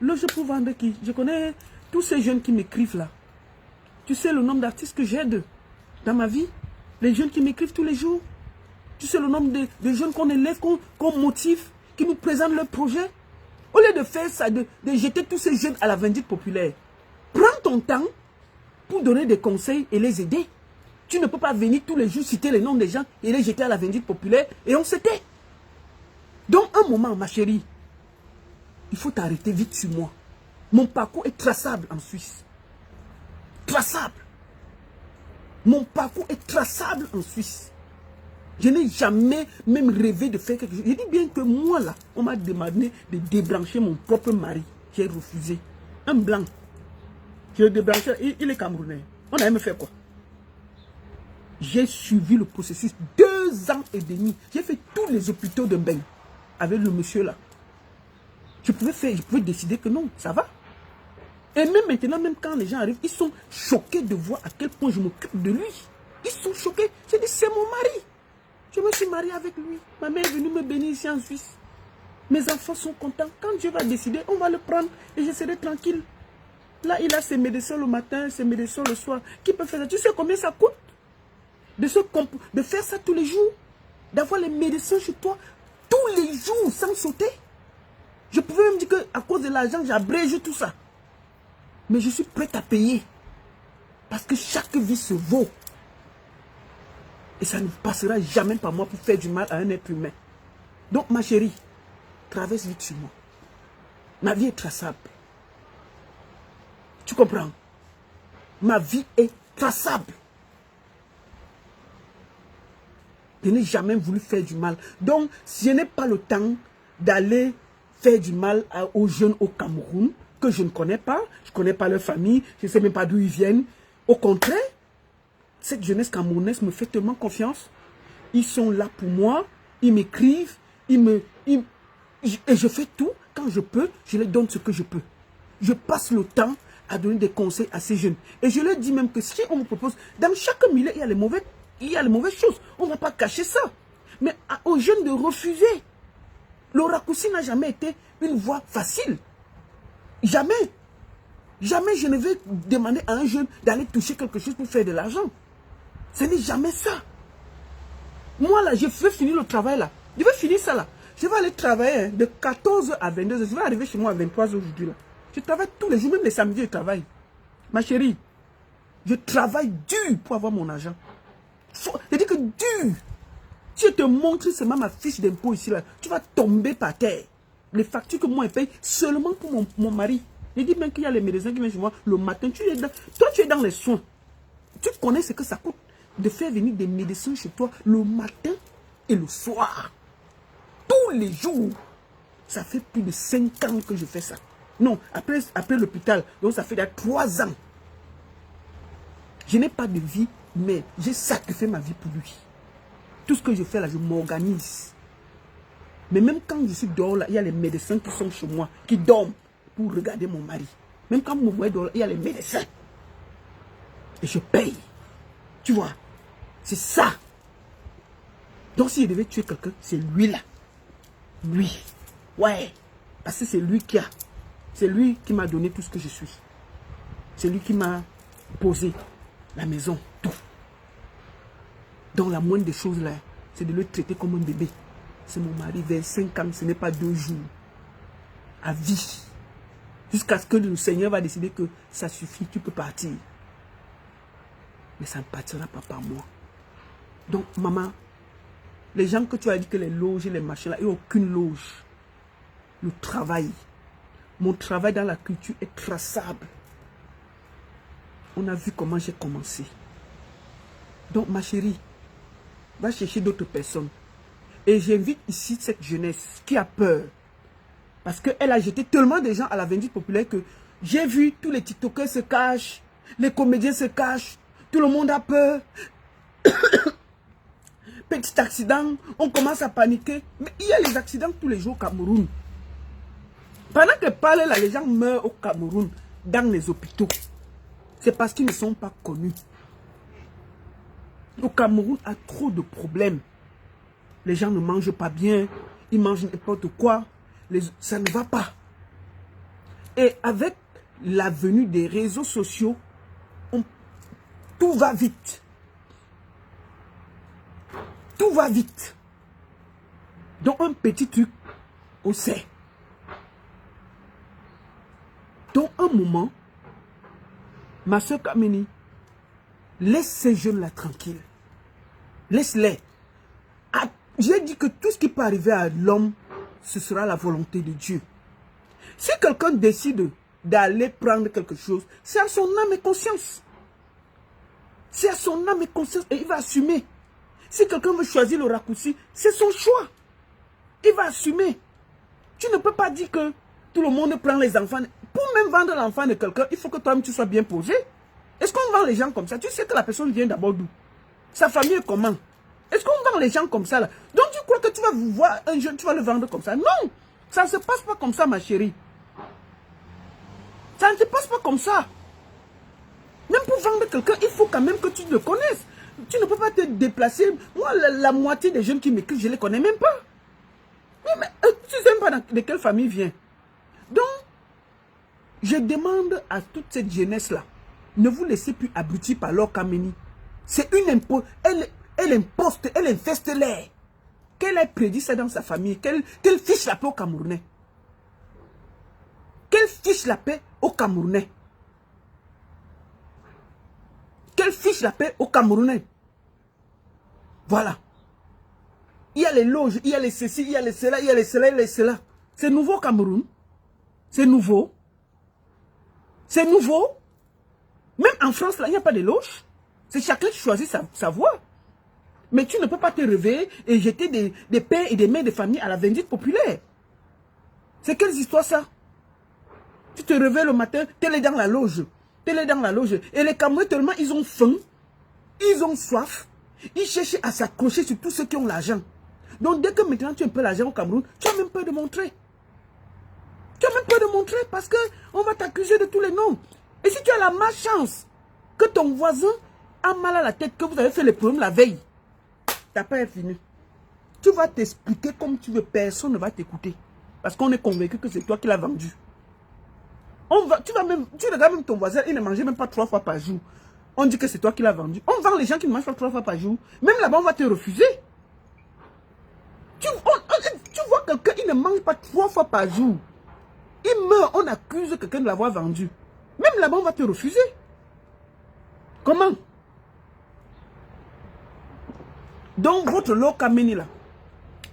Speaker 1: Loge pour vendre qui? Je connais tous ces jeunes qui m'écrivent là. Tu sais le nombre d'artistes que j'aide dans ma vie? Les jeunes qui m'écrivent tous les jours. Tu sais le nombre de jeunes qu'on élève, qu'on motive, qui nous présentent leurs projets. Au lieu de faire ça, de jeter tous ces jeunes à la vindicte populaire, prends ton temps pour donner des conseils et les aider. Tu ne peux pas venir tous les jours citer les noms des gens et les jeter à la vindicte populaire et on s'était. Donc un moment, ma chérie, il faut t'arrêter vite sur moi. Mon parcours est traçable en Suisse. Traçable. Mon parcours est traçable en Suisse. Je n'ai jamais même rêvé de faire quelque chose. Je dis bien que moi là, on m'a demandé de débrancher mon propre mari. J'ai refusé. Un blanc. Je le débranchais, il est camerounais. On a même fait quoi? J'ai suivi le processus 2 ans et demi. J'ai fait tous les hôpitaux de Mbeng avec le monsieur là. Je pouvais décider que non, ça va. Et même maintenant, même quand les gens arrivent, ils sont choqués de voir à quel point je m'occupe de lui. Ils sont choqués. J'ai dit, c'est mon mari. Je me suis mariée avec lui. Ma mère est venue me bénir ici en Suisse. Mes enfants sont contents. Quand Dieu va décider, on va le prendre et je serai tranquille. Là, il a ses médecins le matin, ses médecins le soir. Qui peut faire ça? Tu sais combien ça coûte? De faire ça tous les jours? D'avoir les médecins chez toi tous les jours sans sauter? Je pouvais même dire qu'à cause de l'argent, j'abrège tout ça. Mais je suis prête à payer. Parce que chaque vie se vaut. Et ça ne passera jamais par moi pour faire du mal à un être humain. Donc, ma chérie, traverse vite sur moi. Ma vie est traçable. Tu comprends? Ma vie est traçable. Je n'ai jamais voulu faire du mal. Donc, si je n'ai pas le temps d'aller faire du mal aux jeunes au Cameroun, que je ne connais pas, je ne connais pas leur famille, je ne sais même pas d'où ils viennent. Au contraire, cette jeunesse camerounaise me fait tellement confiance. Ils sont là pour moi, ils m'écrivent, et je fais tout. Quand je peux, je leur donne ce que je peux. Je passe le temps à donner des conseils à ces jeunes. Et je leur dis même que si on me propose, dans chaque milieu, il y a les mauvaises choses. On ne va pas cacher ça. Mais aux jeunes de refuser. Le raccourci n'a jamais été une voie facile. Jamais. Jamais je ne vais demander à un jeune d'aller toucher quelque chose pour faire de l'argent. Ce n'est jamais ça. Moi, là, je vais finir le travail, là. Je vais finir ça, là. Je vais aller travailler de 14h à 22h. Je vais arriver chez moi à 23h aujourd'hui, là. Je travaille tous les jours, même les samedis, je travaille. Ma chérie, je travaille dur pour avoir mon argent. Je dis que dur. Si je te montre seulement ma fiche d'impôt ici, là, tu vas tomber par terre. Les factures que moi, je paye seulement pour mon mari. Je dis même qu'il y a les médecins qui viennent chez moi le matin. Toi, tu es dans les soins. Tu connais ce que ça coûte de faire venir des médecins chez toi le matin et le soir. Tous les jours. Ça fait plus de 5 ans que je fais ça. Non, après l'hôpital, donc ça fait 3 ans. Je n'ai pas de vie, mais j'ai sacrifié ma vie pour lui. Tout ce que je fais là, je m'organise. Mais même quand je suis dehors là, il y a les médecins qui sont chez moi, qui dorment pour regarder mon mari. Même quand mon mari dort là, il y a les médecins. Et je paye. Tu vois, c'est ça. Donc si je devais tuer quelqu'un, c'est lui là. Lui. Ouais. Parce que c'est lui qui a. C'est lui qui m'a donné tout ce que je suis. C'est lui qui m'a posé la maison, tout. Donc la moindre des choses là, c'est de le traiter comme un bébé. C'est mon mari, 25 ans, ce n'est pas 2 jours. À vie. Jusqu'à ce que le Seigneur va décider que ça suffit, tu peux partir. Mais ça ne partira pas par moi. Donc maman, les gens que tu as dit que les loges et les machins là, il n'y a aucune loge. Le travail. Mon travail dans la culture est traçable. On a vu comment j'ai commencé. Donc ma chérie, va chercher d'autres personnes. Et j'invite ici cette jeunesse qui a peur. Parce qu'elle a jeté tellement de gens à la vindicte populaire que j'ai vu tous les TikTokers se cachent, les comédiens se cachent, tout le monde a peur. Petit accident, on commence à paniquer. Mais il y a les accidents tous les jours au Cameroun. Pendant que parle là, les gens meurent au Cameroun, dans les hôpitaux. C'est parce qu'ils ne sont pas connus. Le Cameroun a trop de problèmes. Les gens ne mangent pas bien, ils mangent n'importe quoi. Ça ne va pas. Et avec la venue des réseaux sociaux, tout va vite. Tout va vite. Donc un petit truc, on sait. Donc un moment, ma soeur Kameni, laisse ces jeunes-là tranquilles. Laisse-les. J'ai dit que tout ce qui peut arriver à l'homme, ce sera la volonté de Dieu. Si quelqu'un décide d'aller prendre quelque chose, c'est à son âme et conscience. C'est à son âme et conscience et il va assumer. Si quelqu'un veut choisir le raccourci, c'est son choix. Il va assumer. Tu ne peux pas dire que tout le monde prend les enfants. Pour même vendre l'enfant de quelqu'un, il faut que toi-même tu sois bien posé. Est-ce qu'on vend les gens comme ça? Tu sais que la personne vient d'abord d'où? Sa famille est comment? Est-ce qu'on vend les gens comme ça là? Donc tu crois que tu vas voir un jeune, tu vas le vendre comme ça? Non! Ça ne se passe pas comme ça, ma chérie. Ça ne se passe pas comme ça. Même pour vendre quelqu'un, il faut quand même que tu le connaisses. Tu ne peux pas te déplacer. Moi, la moitié des jeunes qui m'écrivent, je ne les connais même pas. Mais tu ne sais même pas de quelle famille vient. Donc, je demande à toute cette jeunesse-là, ne vous laissez plus abrutir par leur Kameni. C'est une impôt. Elle imposte, elle infeste l'air. Qu'elle ait prédit ça dans sa famille. Qu'elle fiche la paix aux Camerounais. Qu'elle fiche la paix aux Camerounais. Qu'elle fiche la paix aux Camerounais. Voilà. Il y a les loges, il y a les ceci, il y a les cela, il y a les cela, il y a les cela. C'est nouveau au Cameroun. C'est nouveau. C'est nouveau. Même en France, là, il n'y a pas de loges. C'est chacun qui choisit sa voie. Mais tu ne peux pas te réveiller et jeter des pères et des mères de famille à la vindicte populaire. C'est quelle histoire ça? Tu te réveilles le matin, tu es dans la loge. Tu es dans la loge. Et les Camerounais, tellement ils ont faim, ils ont soif, ils cherchent à s'accrocher sur tous ceux qui ont l'argent. Donc dès que maintenant tu as un peu l'argent au Cameroun, tu as même peur de montrer. Tu as même peur de montrer parce qu'on va t'accuser de tous les noms. Et si tu as la malchance que ton voisin a mal à la tête, que vous avez fait les problèmes la veille, ta paix est finie. Tu vas t'expliquer comme tu veux, personne ne va t'écouter. Parce qu'on est convaincu que c'est toi qui l'as vendu. Tu regardes même ton voisin, il ne mangeait même pas 3 fois par jour. On dit que c'est toi qui l'as vendu. On vend les gens qui ne mangent pas 3 fois par jour. Même là-bas, on va te refuser. Tu vois quelqu'un qui ne mange pas 3 fois par jour. Il meurt, on accuse quelqu'un de l'avoir vendu. Même là-bas, on va te refuser. Comment? Donc, votre Lokameni là,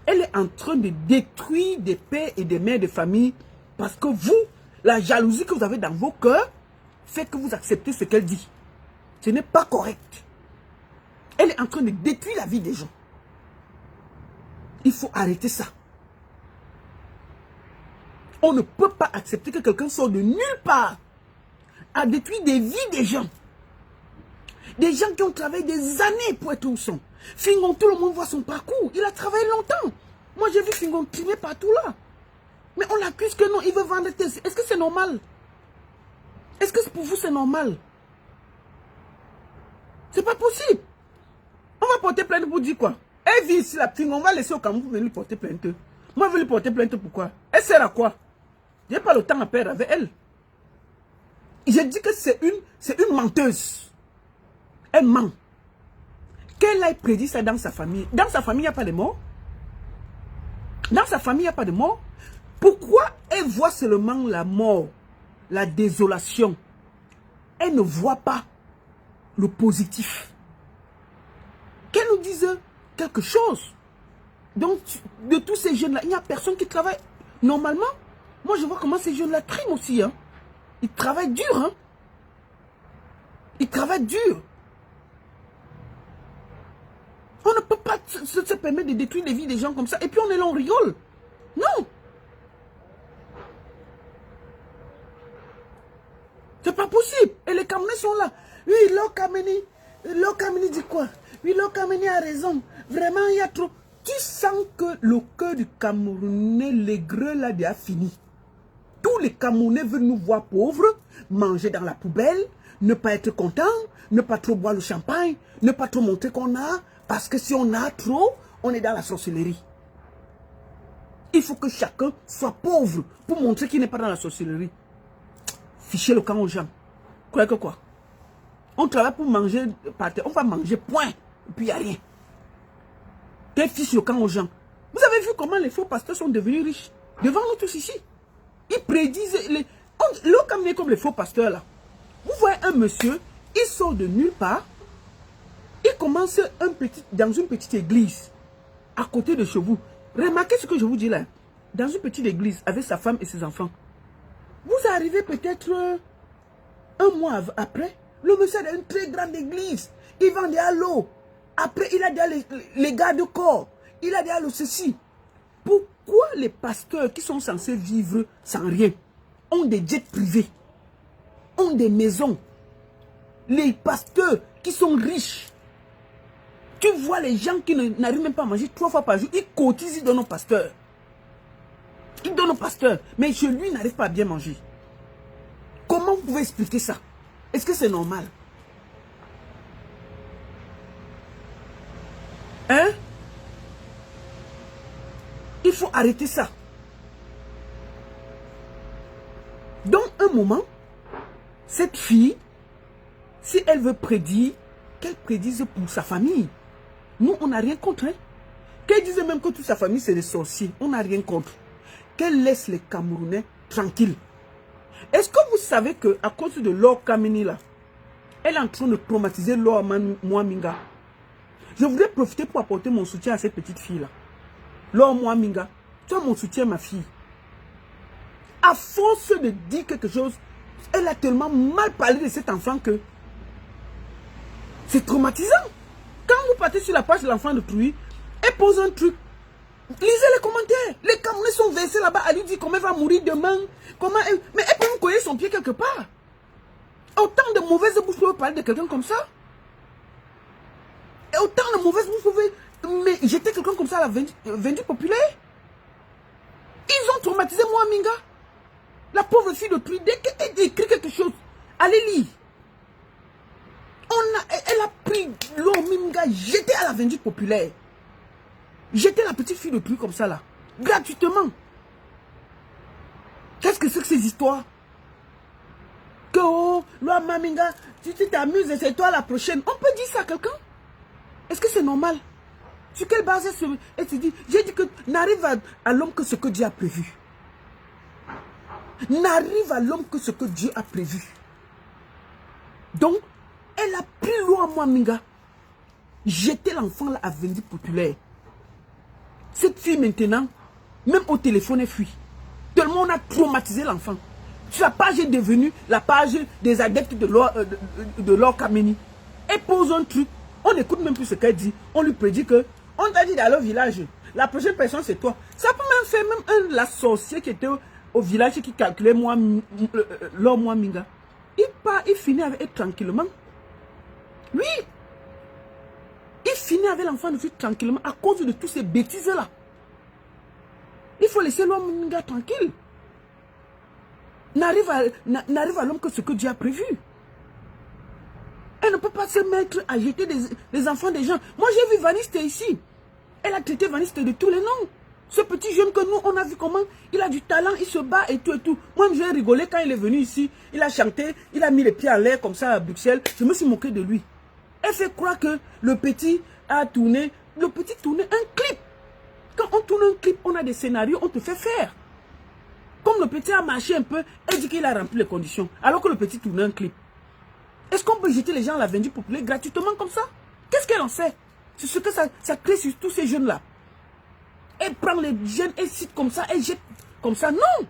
Speaker 1: elle est en train de détruire des pères et des mères de famille parce que vous, la jalousie que vous avez dans vos cœurs fait que vous acceptez ce qu'elle dit. Ce n'est pas correct. Elle est en train de détruire la vie des gens. Il faut arrêter ça. On ne peut pas accepter que quelqu'un sorte de nulle part à détruire des vies des gens. Des gens qui ont travaillé des années pour être où ils sont. Fingon, tout le monde voit son parcours. Il a travaillé longtemps. Moi, j'ai vu Fingon tirer partout là. Mais on l'accuse que non, il veut vendre tes... Est-ce que c'est normal? Est-ce que pour vous, c'est normal? C'est pas possible. On va porter plainte pour dire quoi? Elle vit ici, la petite, on va laisser au Cameroun pour venir lui porter plainte. Moi, je vais lui porter plainte pourquoi? Elle sert à quoi? Je n'ai pas le temps à perdre avec elle. Je dis que c'est une menteuse. Elle ment. Qu'elle ait prédit ça dans sa famille. Dans sa famille, il n'y a pas de mort. Dans sa famille, il n'y a pas de mort. Pourquoi elle voit seulement la mort, la désolation? Elle ne voit pas le positif. Qu'elle nous dise quelque chose. Donc, de tous ces jeunes-là, il n'y a personne qui travaille. Normalement, moi je vois comment ces jeunes-là triment aussi. Hein. Ils travaillent dur. Hein. Ils travaillent dur. On ne peut pas se permettre de détruire les vies des gens comme ça. Et puis on est là, on rigole. Non. C'est pas possible. Et les Camerounais sont là. Oui, Lokameni dit quoi? Oui, Lokameni a raison. Vraiment, il y a trop. Tu sens que le cœur du Camerounais, l'aigreux là, a fini. Tous les Camerounais veulent nous voir pauvres, manger dans la poubelle, ne pas être contents, ne pas trop boire le champagne, ne pas trop montrer qu'on a. Parce que si on a trop, on est dans la sorcellerie. Il faut que chacun soit pauvre pour montrer qu'il n'est pas dans la sorcellerie. Fichez le camp aux gens. Croyez que quoi? On travaille pour manger par terre. On va manger, point. Et puis il n'y a rien. Quel fiche le camp aux gens? Vous avez vu comment les faux pasteurs sont devenus riches? Devant nous tous ici. Ils prédisent. Le comme les faux pasteurs là. Vous voyez un monsieur, il sort de nulle part. Il commence dans une petite église. À côté de chez vous. Remarquez ce que je vous dis là. Dans une petite église avec sa femme et ses enfants. Vous arrivez peut-être un mois après. Le monsieur a une très grande église. Il vend déjà l'eau. Après, il a déjà les garde-corps. Il a déjà le ceci. Pourquoi les pasteurs qui sont censés vivre sans rien ont des jets privés, ont des maisons? Les pasteurs qui sont riches. Tu vois les gens qui n'arrivent même pas à manger 3 fois par jour. Ils cotisent, ils donnent aux pasteurs. Ils donnent aux pasteurs. Mais chez lui, il n'arrive pas à bien manger. Comment vous pouvez expliquer ça? Est-ce que c'est normal? Hein? Il faut arrêter ça. Dans un moment, cette fille, si elle veut prédire, qu'elle prédise pour sa famille. Nous, on n'a rien contre. Hein? Qu'elle dise même que toute sa famille, c'est des sorciers. On n'a rien contre. Qu'elle laisse les Camerounais tranquilles. Est-ce que vous savez qu'à cause de Lokameni là, elle est en train de traumatiser Moaminga? Je voudrais profiter pour apporter mon soutien à cette petite fille-là. Moaminga, tu as mon soutien, ma fille. À force de dire quelque chose, elle a tellement mal parlé de cet enfant que c'est traumatisant. Quand vous partez sur la page de l'enfant de Trouy, elle pose un truc. Lisez les commentaires. Les Camerounais sont versés là-bas. Elle lui dit comment elle va mourir demain. Comment elle... Mais elle peut me coller son pied quelque part. Autant de mauvaises bouches peuvent parler de quelqu'un comme ça. Et autant de mauvaises bouches peuvent... Mais j'étais quelqu'un comme ça à la vendu populaire. Ils ont traumatisé Moaminga. La pauvre fille de Trouy, dès qu'elle écrit quelque chose, allez lire. Elle a pris Moaminga, jeté à la vendue populaire. J'étais la petite fille de Trouy comme ça là. Gratuitement. Qu'est-ce que c'est que ces histoires? Que oh, loi Maminga, tu t'amuses et c'est toi la prochaine. On peut dire ça à quelqu'un? Est-ce que c'est normal? Sur quelle base elle se dit? J'ai dit que n'arrive à l'homme que ce que Dieu a prévu. N'arrive à l'homme que ce que Dieu a prévu. Donc, elle a pris loi Maminga. Jeter l'enfant là à Vendu Populaire. Cette fille maintenant, même au téléphone, elle fuit. Tellement on a traumatisé l'enfant. Sa page est devenue la page des adeptes de l'or Kameni. Elle pose un truc, on n'écoute même plus ce qu'elle dit. On lui prédit que, on t'a dit d'aller au village. La prochaine personne c'est toi. Ça peut même faire même la sorcière qui était au village qui calculait l'or Minga. Il finit avec elle tranquillement. Oui. Il finit avec l'enfant de fille tranquillement à cause de toutes ces bêtises-là. Il faut laisser l'homme Minga tranquille. N'arrive à l'homme que ce que Dieu a prévu. Elle ne peut pas se mettre à jeter des enfants des gens. Moi, j'ai vu Vaniste ici. Elle a traité Vaniste de tous les noms. Ce petit jeune que nous, on a vu comment il a du talent, il se bat et tout et tout. Moi, j'ai rigolé quand il est venu ici. Il a chanté, il a mis les pieds en l'air comme ça à Bruxelles. Je me suis moqué de lui. Elle fait croire que le petit a tourné. Le petit tournait un clip. Quand on tourne un clip, on a des scénarios, on te fait faire. Comme le petit a marché un peu, elle dit qu'il a rempli les conditions. Alors que le petit tournait un clip. Est-ce qu'on peut jeter les gens à la Vendu Populaire gratuitement comme ça? Qu'est-ce qu'elle en sait? C'est ce que ça crée sur tous ces jeunes-là. Elle prend les jeunes, elle cite comme ça, elle jette comme ça. Non!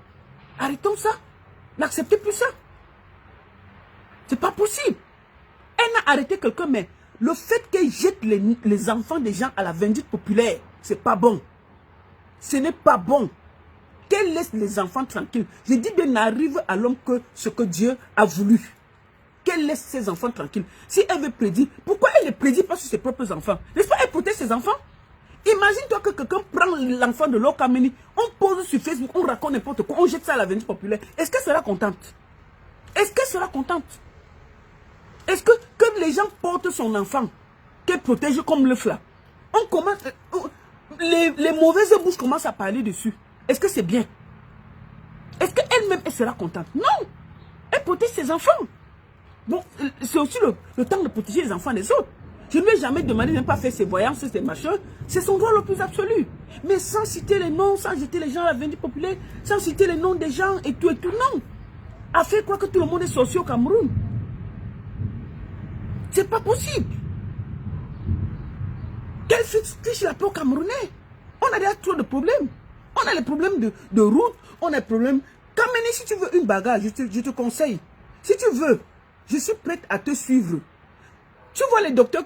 Speaker 1: Arrêtons ça. N'acceptez plus ça. C'est pas possible. Elle n'a arrêté quelqu'un, mais le fait qu'elle jette les enfants des gens à la Vendu Populaire, c'est pas bon. Ce n'est pas bon. Qu'elle laisse les enfants tranquilles. Je dis bien, n'arrive à l'homme que ce que Dieu a voulu. Qu'elle laisse ses enfants tranquilles. Si elle veut prédire, pourquoi elle ne prédit pas sur ses propres enfants? N'est-ce pas, elle protège ses enfants? Imagine-toi que quelqu'un prend l'enfant de l'Or Kameni, on pose sur Facebook, on raconte n'importe quoi, on jette ça à la Vendu Populaire. Est-ce qu'elle sera contente? Est-ce qu'elle sera contente? Est-ce que les gens portent son enfant, qu'elle protège comme l'œuf là? On commence, les mauvaises bouches commencent à parler dessus. Est-ce que c'est bien? Est-ce qu'elle-même, elle sera contente? Non! Elle protège ses enfants. Bon, c'est aussi le temps de protéger les enfants des autres. Je ne lui ai jamais demandé de ne pas faire ses voyances, ses machins. C'est son droit le plus absolu. Mais sans citer les noms, sans jeter les gens à la Vendu Populaire, sans citer les noms des gens et tout, non. A fait croire que tout le monde est sorcier au Cameroun. C'est pas possible. Quelle fiche la paix au Camerounais? On a déjà trop de problèmes. On a les problèmes de route, on a les problèmes. Kameni, si tu veux une bagarre, je te conseille. Si tu veux, je suis prête à te suivre. Tu vois les docteurs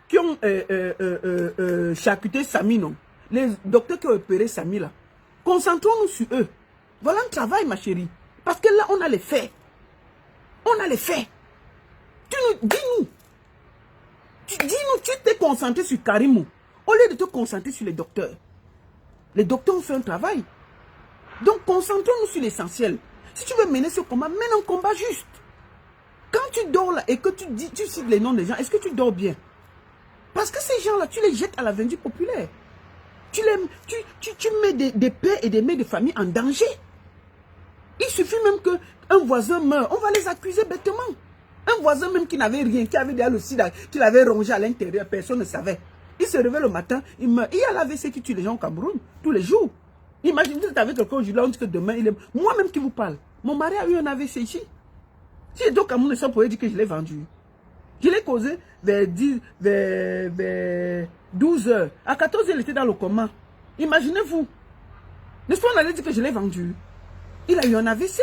Speaker 1: qui ont charcuté Samy, non? Les docteurs qui ont opéré Samy, là. Concentrons-nous sur eux. Voilà un travail, ma chérie. Parce que là, on a les faits. On a les faits. Dis-nous. Dis-nous, tu t'es concentré sur Karimou. Au lieu de te concentrer sur les docteurs. Les docteurs ont fait un travail. Donc, concentrons-nous sur l'essentiel. Si tu veux mener ce combat, mène un combat juste. Quand tu dors là et que tu cites les noms des gens, est-ce que tu dors bien? Parce que ces gens-là, tu les jettes à la Vendu Populaire. Tu mets des pères et des mères de famille en danger. Il suffit même qu'un voisin meure, on va les accuser bêtement. Un voisin même qui n'avait rien, qui avait déjà le sida, qui l'avait rongé à l'intérieur, personne ne savait. Il se réveille le matin, il meurt. Il y a l'AVC qui tue les gens au Cameroun, tous les jours. Imaginez, vous êtes avec quelqu'un aujourd'hui, on dit que demain, il est... Moi-même qui vous parle, mon mari a eu un AVC ici. Si j'étais au Cameroun, ça pourrait dire que je l'ai vendu. Je l'ai causé vers 12 heures. À 14 heures, il était dans le coma. Imaginez-vous. N'est-ce pas, on allait dire que je l'ai vendu. Il a eu un AVC.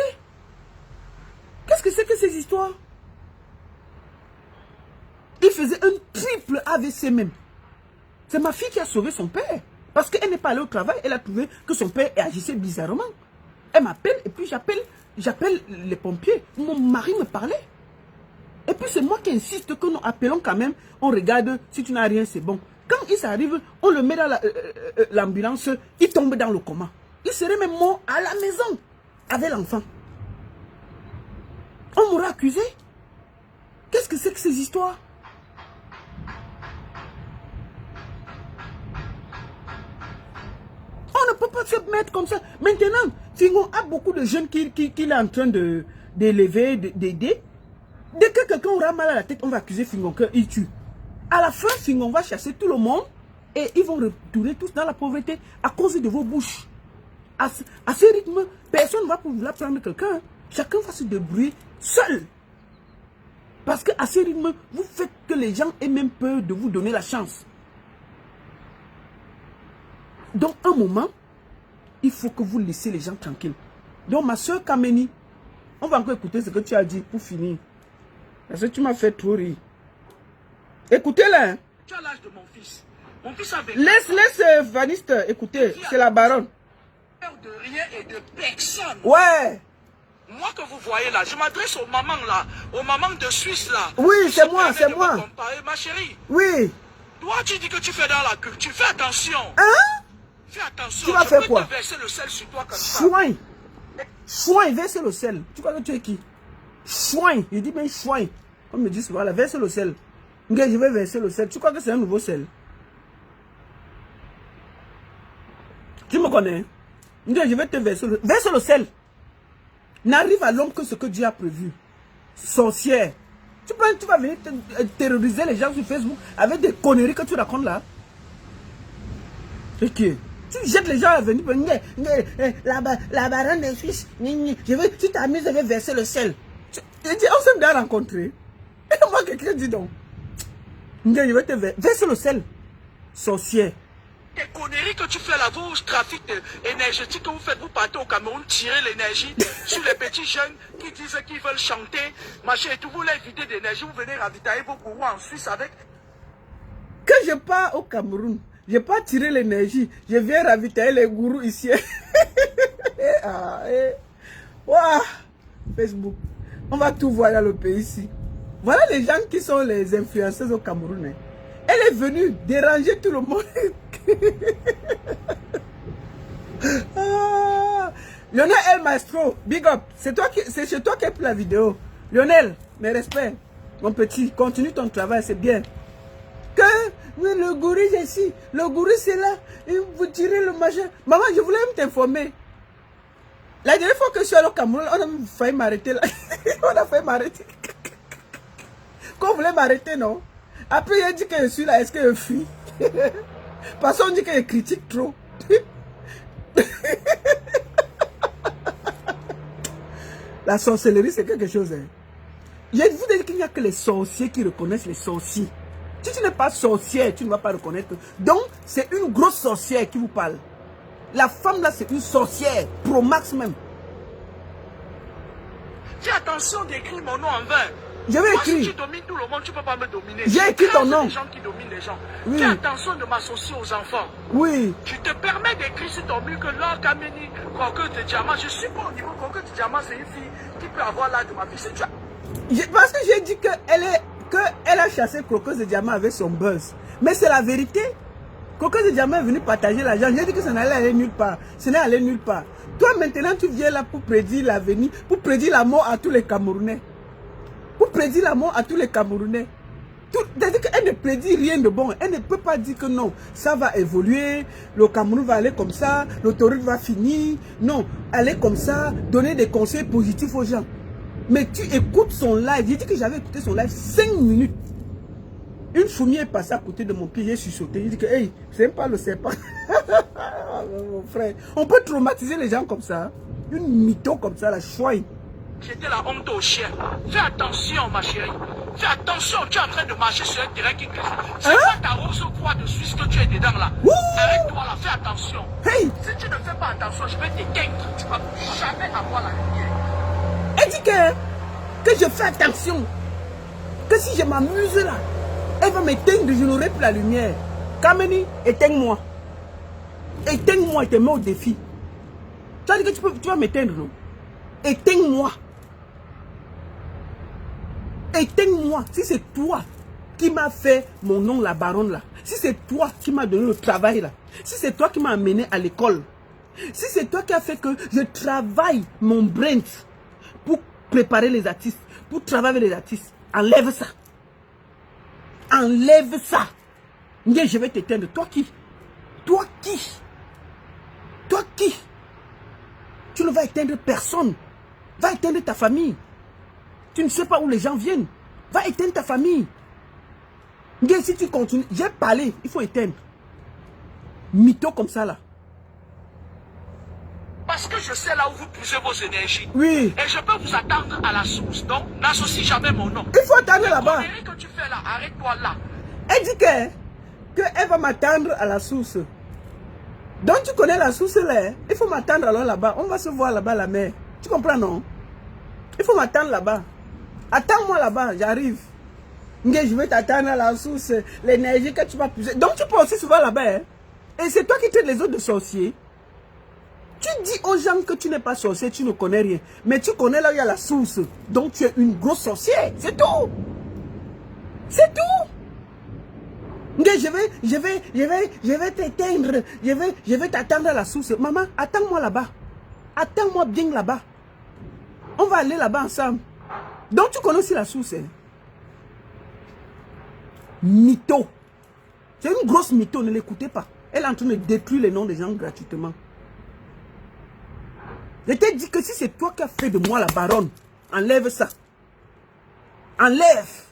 Speaker 1: Qu'est-ce que c'est que ces histoires? Il faisait un triple AVC même. C'est ma fille qui a sauvé son père. Parce qu'elle n'est pas allée au travail, elle a trouvé que son père agissait bizarrement. Elle m'appelle et puis j'appelle les pompiers. Mon mari me parlait. Et puis c'est moi qui insiste que nous appelons quand même. On regarde, si tu n'as rien, c'est bon. Quand il s'arrive, on le met dans l'ambulance, il tombe dans le coma. Il serait même mort à la maison avec l'enfant. On m'aurait accusé. Qu'est-ce que c'est que ces histoires? On ne peut pas se mettre comme ça. Maintenant, Fingon a beaucoup de jeunes qu'il est en train de d'élever, d'aider. Dès que quelqu'un aura mal à la tête, on va accuser Fingon qu'il tue. À la fin, Fingon va chasser tout le monde et ils vont retourner tous dans la pauvreté à cause de vos bouches. À ce rythme, personne ne va pouvoir prendre quelqu'un. Chacun va se débrouiller seul. Parce qu'à ce rythme, vous faites que les gens aient même peur de vous donner la chance. Donc, un moment, il faut que vous laissez les gens tranquilles. Donc, ma soeur Kameni, on va encore écouter ce que tu as dit pour finir. Parce que tu m'as fait trop rire. Écoutez-la. Hein.
Speaker 2: Tu as l'âge de mon fils. Mon fils a vécu.
Speaker 1: Laisse Vaniste écouter. C'est la baronne.
Speaker 2: De rien et de personne.
Speaker 1: Ouais.
Speaker 2: Moi que vous voyez là, je m'adresse aux mamans là, aux mamans de Suisse là.
Speaker 1: Oui, c'est moi, c'est moi.
Speaker 2: Ma chérie.
Speaker 1: Oui.
Speaker 2: Toi, tu dis que tu fais dans la culture. Fais attention.
Speaker 1: Hein?
Speaker 2: Fais attention.
Speaker 1: Tu vas faire quoi?
Speaker 2: Je peux te verser le sel sur toi comme ça.
Speaker 1: Chouin. Chouin, verse le sel. Tu crois que tu es qui? Chouin. Je dis bien chouin. On me dit souvent, là, verse le sel. Je vais verser le sel. Tu crois que c'est un nouveau sel? Tu me connais? Je vais te verser le sel. N'arrive à l'homme que ce que Dieu a prévu. Sorcière. Tu vas venir terroriser les gens sur Facebook avec des conneries que tu racontes là. Ok. Tu jettes les gens à venir. La baronne des Suisses. Tu t'amuses, je vais verser le sel. On s'est bien rencontrés. Et moi, quelqu'un dit donc. Je vais te verser le sel. Sorcière.
Speaker 2: Les conneries que tu fais là, vos trafics énergétiques que vous faites, vous partez au Cameroun, tirer l'énergie sur les petits jeunes qui disent qu'ils veulent chanter, machin et tout, vous les videz d'énergie, vous venez ravitailler vos gourous en Suisse avec.
Speaker 1: Que je pars au Cameroun, je n'ai pas tiré l'énergie, je viens ravitailler les gourous ici. Wow. Facebook, on va tout voir dans le pays ici. Voilà les gens qui sont les influenceuses au Cameroun. Elle est venue déranger tout le monde. Lionel El Maestro, big up. C'est chez toi qui as pris la vidéo. Lionel, mes respects. Mon petit, continue ton travail, c'est bien. Que le gourou est ici, le gourou c'est là, et vous tirez le machin. Maman, je voulais même t'informer. La dernière fois que je suis allé au Cameroun, on a failli m'arrêter là. On a failli m'arrêter. Quand on voulait m'arrêter, non? Après, il a dit que je suis là, est-ce que je fuis? Parce qu'on dit que je critique trop. La sorcellerie, c'est quelque chose. Hein. Je vous dis qu'il n'y a que les sorciers qui reconnaissent les sorciers. Si tu n'es pas sorcière, tu ne vas pas reconnaître. Donc, c'est une grosse sorcière qui vous parle. La femme là, c'est une sorcière, pro max même.
Speaker 2: Fais attention d'écrire mon nom en vain.
Speaker 1: Je vais écrire.
Speaker 2: Si tu domines tout le monde, tu ne peux pas me dominer.
Speaker 1: J'ai écrit ton nom.
Speaker 2: Les gens qui dominent les gens.
Speaker 1: Oui.
Speaker 2: Fais attention de m'associer aux enfants.
Speaker 1: Oui.
Speaker 2: Tu te permets d'écrire sur ton mur que Laure Kameni, Croqueuse de Diamant, je suis pas au niveau Croqueuse de Diamant, c'est une fille qui peut avoir l'âge de ma fille.
Speaker 1: Parce que j'ai dit qu'elle a chassé Croqueuse de Diamant avec son buzz. Mais c'est la vérité. Croqueuse de Diamant est venu partager l'argent. J'ai dit que ça n'allait aller nulle part. Ce n'est allé nulle part. Toi maintenant, tu viens là pour prédire l'avenir, pour prédire la mort à tous les Camerounais. Pour prédire la mort à tous les Camerounais. C'est-à-dire qu'elle ne prédit rien de bon. Elle ne peut pas dire que non, ça va évoluer, le Cameroun va aller comme ça, l'autoroute va finir. Non, aller comme ça, donner des conseils positifs aux gens. Mais tu écoutes son live. J'ai dit que j'avais écouté son live 5 minutes. Une fourmi est passée à côté de mon pied, j'ai chuchoté. J'ai dit que, hey, c'est pas le serpent. Mon frère, on peut traumatiser les gens comme ça. Une mytho comme ça, la chouine.
Speaker 2: J'étais la honte au chien. Fais attention, ma chérie. Fais attention, tu es en train de marcher sur un terrain qui glisse. C'est pas ta rose croix de Suisse que tu es dedans là. Arrête-toi là, fais attention.
Speaker 1: Hey.
Speaker 2: Si tu ne fais pas attention, je vais t'éteindre. Tu ne vas jamais avoir la lumière.
Speaker 1: Elle dit que je fais attention. Que si je m'amuse là, elle va m'éteindre, je n'aurai plus la lumière. Kameni, éteins-moi. Éteins-moi et te mets au défi. Tu as dit que tu vas m'éteindre, non? Éteins-moi. Éteins-moi. Si c'est toi qui m'as fait mon nom, la baronne là. Si c'est toi qui m'as donné le travail là. Si c'est toi qui m'as amené à l'école. Si c'est toi qui as fait que je travaille mon brain pour préparer les artistes, pour travailler avec les artistes. Enlève ça. Enlève ça. Je vais t'éteindre. Toi qui? Toi qui? Toi qui? Tu ne vas éteindre personne. Va éteindre ta famille. Tu ne sais pas où les gens viennent. Va éteindre ta famille. Mais si tu continues, j'ai parlé, il faut éteindre. Mytho comme ça là.
Speaker 2: Parce que je sais là où vous puisez vos énergies.
Speaker 1: Oui.
Speaker 2: Et je peux vous attendre à la source. Donc, n'associe jamais mon nom.
Speaker 1: Il faut attendre là-bas.
Speaker 2: Les conneries que tu fais là, arrête-toi là.
Speaker 1: Elle dit qu'elle va m'attendre à la source. Donc tu connais la source là. Il faut m'attendre alors là-bas. On va se voir là-bas la mer. Tu comprends non? Il faut m'attendre là-bas. Attends-moi là-bas, j'arrive. Je vais t'attendre à la source. L'énergie que tu vas puiser. Donc tu peux aussi souvent là-bas. Hein? Et c'est toi qui traites les autres de sorciers. Tu dis aux gens que tu n'es pas sorcier, tu ne connais rien. Mais tu connais là où il y a la source. Donc tu es une grosse sorcière. C'est tout. C'est tout. Je vais t'éteindre. Je vais t'attendre à la source. Maman, attends-moi là-bas. Attends-moi bien là-bas. On va aller là-bas ensemble. Donc tu connais aussi la source. Hein? Mytho. C'est une grosse mytho, ne l'écoutez pas. Elle est en train de détruire les noms des gens gratuitement. Je t'ai dit que si c'est toi qui as fait de moi la baronne, enlève ça. Enlève.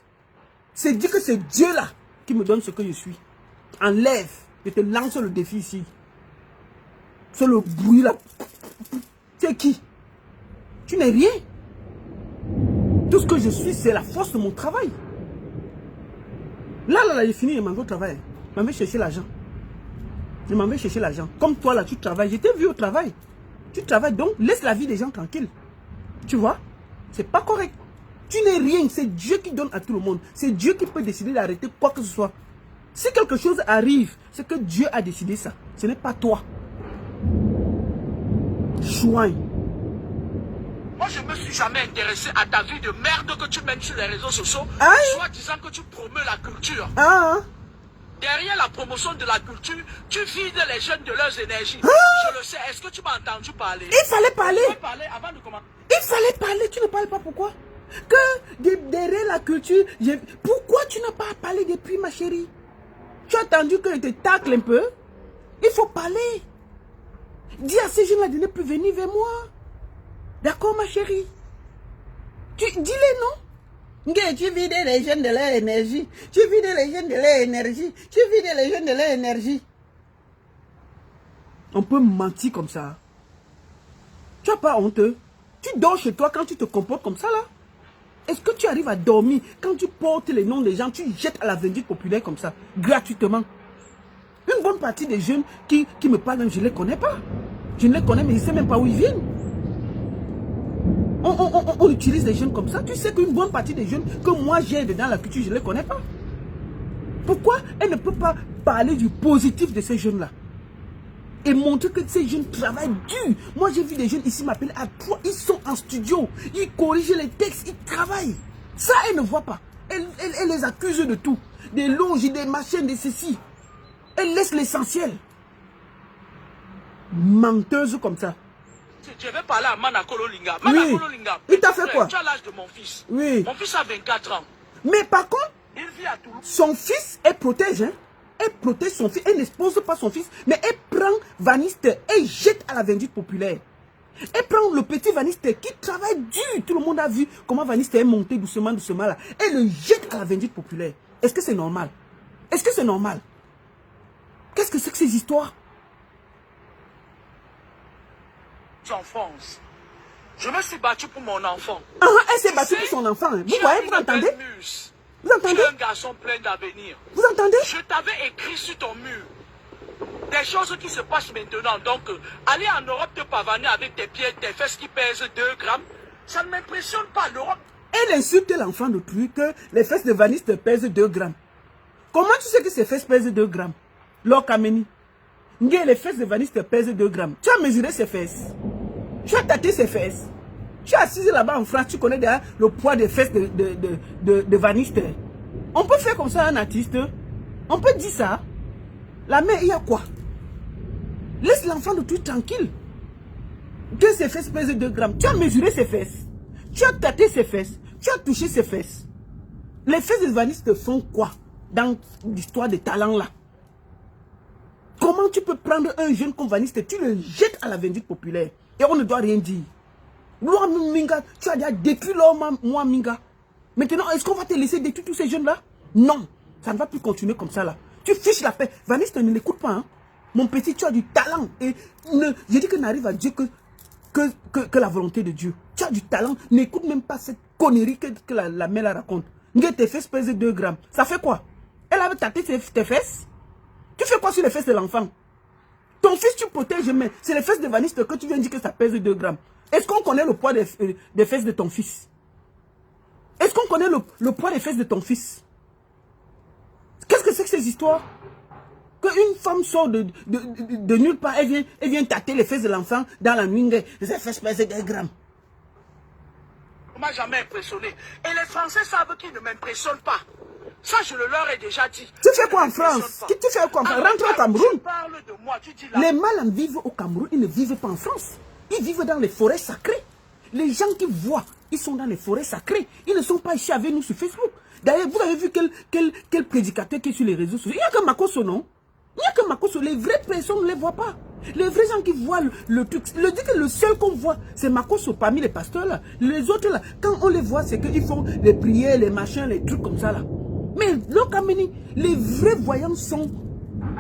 Speaker 1: C'est dit que c'est Dieu là qui me donne ce que je suis. Enlève. Je te lance le défi ici. C'est le bruit là. Tu es qui? Tu n'es rien. Tout ce que je suis, c'est la force de mon travail. Là, j'ai fini, je m'en vais au travail. Je m'en vais chercher l'argent. Je m'en vais chercher l'argent. Comme toi là, tu travailles. Je t'ai vu au travail. Tu travailles donc, laisse la vie des gens tranquille. Tu vois? C'est pas correct. Tu n'es rien. C'est Dieu qui donne à tout le monde. C'est Dieu qui peut décider d'arrêter quoi que ce soit. Si quelque chose arrive, c'est que Dieu a décidé ça. Ce n'est pas toi. Chouin.
Speaker 2: Moi, je ne me suis jamais intéressé à ta vie de merde que tu mènes sur les réseaux sociaux, soit disant que tu promeux la culture. Derrière la promotion de la culture, tu vides les jeunes de leurs énergies. Je le sais. Est-ce que tu m'as entendu parler?
Speaker 1: Il fallait parler.
Speaker 2: Tu peux parler avant de commencer.
Speaker 1: Il fallait parler. Tu ne parles pas pourquoi? Que derrière la culture, pourquoi tu n'as pas parlé depuis, ma chérie? Tu as attendu que je te tacle un peu? Il faut parler. Dis à ces jeunes-là de ne plus venir vers moi. D'accord, ma chérie? Dis-les, non? Tu vides les jeunes de leur énergie. Tu vides les jeunes de leur énergie. Tu vides les jeunes de leur énergie. On peut mentir comme ça. Tu n'as pas honte? Tu dors chez toi quand tu te comportes comme ça là? Est-ce que tu arrives à dormir quand tu portes les noms des gens, tu jettes à la vindicte populaire comme ça, gratuitement? Une bonne partie des jeunes qui me parlent, je ne les connais pas. Je ne les connais, mais je ne sais même pas où ils viennent. On utilise les jeunes comme ça. Tu sais qu'une bonne partie des jeunes que moi j'aide dans la culture, je ne les connais pas. Pourquoi elle ne peut pas parler du positif de ces jeunes-là? Et montrer que ces jeunes travaillent dur. Moi j'ai vu des jeunes ici m'appeler à 3. Ils sont en studio. Ils corrigent les textes. Ils travaillent. Ça, elle ne voit pas. Elle les accuse de tout. Des loges, des machines, des ceci. Elle laisse l'essentiel. Menteuse comme ça.
Speaker 2: Je vais parler à Manakolo Linga.
Speaker 1: Oui.
Speaker 2: Manakolo Linga.
Speaker 1: Il t'a fait quoi?
Speaker 2: Tu as l'âge de mon fils.
Speaker 1: Oui.
Speaker 2: Mon fils a 24 ans.
Speaker 1: Mais par contre,
Speaker 2: il vit à Toulouse.
Speaker 1: Son fils, elle protège. Hein? Elle protège son fils. Elle n'expose pas son fils. Mais elle prend Vaniste et jette à la vindicte populaire. Elle prend le petit Vaniste qui travaille dur. Tout le monde a vu comment Vaniste est monté doucement là. Elle le jette à la vindicte populaire. Est-ce que c'est normal? Est-ce que c'est normal? Qu'est-ce que c'est que ces histoires?
Speaker 2: Enfance. Je me suis battu pour mon enfant.
Speaker 1: Elle s'est battue pour son enfant. Hein. Vous voyez, vous entendez? Vous entendez?
Speaker 2: Tu es un garçon plein d'avenir.
Speaker 1: Vous entendez?
Speaker 2: Je t'avais écrit sur ton mur des choses qui se passent maintenant. Donc, aller en Europe te pavaner avec tes pieds, tes fesses qui pèsent 2 grammes, ça ne m'impressionne pas. L'Europe.
Speaker 1: Elle insulte l'enfant de truc que les fesses de Vaniste pèsent 2 grammes. Comment tu sais que ces fesses pèsent 2 grammes? L'Okameni. Les fesses de Vaniste pèsent 2 grammes. Tu as mesuré ses fesses. Tu as tâté ses fesses. Tu es assise là-bas en France, tu connais déjà le poids des fesses de Vaniste. On peut faire comme ça un artiste. On peut dire ça. La mère, il y a quoi? Laisse l'enfant de tout tranquille. Que ses fesses pèsent 2 grammes. Tu as mesuré ses fesses. Tu as tâté ses fesses. Tu as touché ses fesses. Les fesses de Vaniste font quoi dans l'histoire des talents là? Comment tu peux prendre un jeune comme Vaniste et tu le jettes à la vindicte populaire? Et on ne doit rien dire. Moi, Minga, tu as déjà détruit l'homme, moi, Minga. Maintenant, est-ce qu'on va te laisser détruire tous ces jeunes-là? Non, ça ne va plus continuer comme ça, là. Tu fiches la paix. Vaniste, ne l'écoute pas, hein. Mon petit, tu as du talent. Et je dis que n'arrive à Dieu que la volonté de Dieu. Tu as du talent. N'écoute même pas cette connerie que la mère la raconte. Tes fesses pèsent 2 grammes. Ça fait quoi? Elle avait tâté tes fesses. Tu fais quoi sur les fesses de l'enfant? Ton fils, tu protèges, mais c'est les fesses de Vaniste que tu viens de dire que ça pèse 2 grammes. Est-ce qu'on connaît le poids des fesses de ton fils? Est-ce qu'on connaît le poids des fesses de ton fils? Qu'est-ce que c'est que ces histoires? Qu'une femme sort de nulle part, elle vient tâter les fesses de l'enfant dans la nuit, les fesses pèsent 2 grammes.
Speaker 2: On m'a jamais impressionné. Et les Français savent qu'ils ne m'impressionnent pas. Ça, je le leur ai déjà dit.
Speaker 1: Tu fais quoi en France? Tu fais quoi en France? Rentre au Cameroun.
Speaker 2: Tu parles de moi, tu dis là.
Speaker 1: Les Malins vivent au Cameroun, ils ne vivent pas en France. Ils vivent dans les forêts sacrées. Les gens qui voient, ils sont dans les forêts sacrées. Ils ne sont pas ici avec nous sur Facebook. D'ailleurs, vous avez vu quel prédicateur qui est sur les réseaux sociaux? Il n'y a que Makosso, non? Il n'y a que Makosso. Les vraies personnes ne les voient pas. Les vrais gens qui voient le truc, le seul qu'on voit, c'est Makosso parmi les pasteurs là. Les autres là, quand on les voit, c'est qu'ils font les prières, les machins, les trucs comme ça là. Mais Lokameni, les vrais voyants sont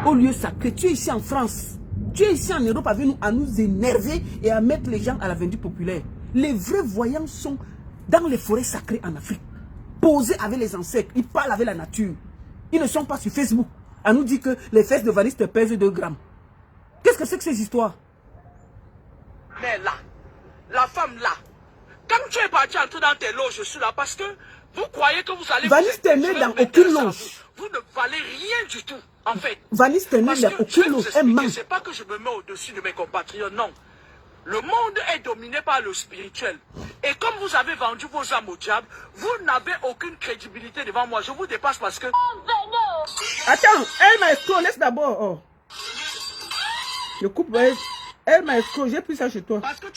Speaker 1: au lieu sacré. Tu es ici en France. Tu es ici en Europe avec nous à nous énerver et à mettre les gens à la vindicte populaire. Les vrais voyants sont dans les forêts sacrées en Afrique. Posés avec les insectes. Ils parlent avec la nature. Ils ne sont pas sur Facebook à nous dire que les fesses de Vaniste pèsent 2 grammes. Qu'est-ce que c'est que ces histoires?
Speaker 2: Mais là, la femme là, quand tu es parti entrer dans tes loges, je suis là parce que vous croyez que vous allez...
Speaker 1: Vaniste n'est dans aucune loge.
Speaker 2: Vous ne valez rien du tout, en fait.
Speaker 1: Vaniste n'est dans aucune loge.
Speaker 2: C'est pas que je me mets au-dessus de mes compatriotes, non. Le monde est dominé par le spirituel. Et comme vous avez vendu vos âmes au diable, vous n'avez aucune crédibilité devant moi. Je vous dépasse parce que...
Speaker 1: Attends, elle m'a escroc, laisse d'abord. Oh. Je coupe, elle m'a escroc, j'ai pris ça chez toi.
Speaker 2: Parce que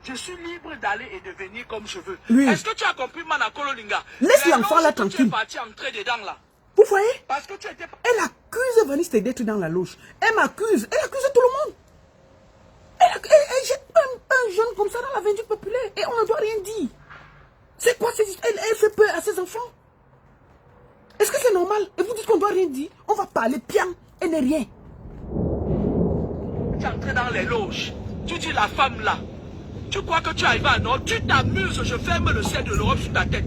Speaker 2: je suis libre d'aller et de venir comme je veux.
Speaker 1: Oui.
Speaker 2: Est-ce que tu as compris, Manakolo Linga?
Speaker 1: Laisse l'enfant là tranquille.
Speaker 2: Tu es parti entrer dedans là.
Speaker 1: Vous voyez?
Speaker 2: Parce que tu étais...
Speaker 1: Elle accuse Vaniste d'être dans la loge. Elle m'accuse. Elle accuse tout le monde. Elle jette un jeune comme ça dans la vindicte populaire. Et on ne doit rien dire. C'est quoi cette histoire? Elle fait peur à ses enfants. Est-ce que c'est normal? Et vous dites qu'on ne doit rien dire? On va parler bien. Elle n'est rien.
Speaker 2: Tu es entré dans les loges. Tu dis la femme là. Tu crois que tu arrives à Nord? Tu t'amuses. Je ferme le ciel de l'Europe sur ta tête.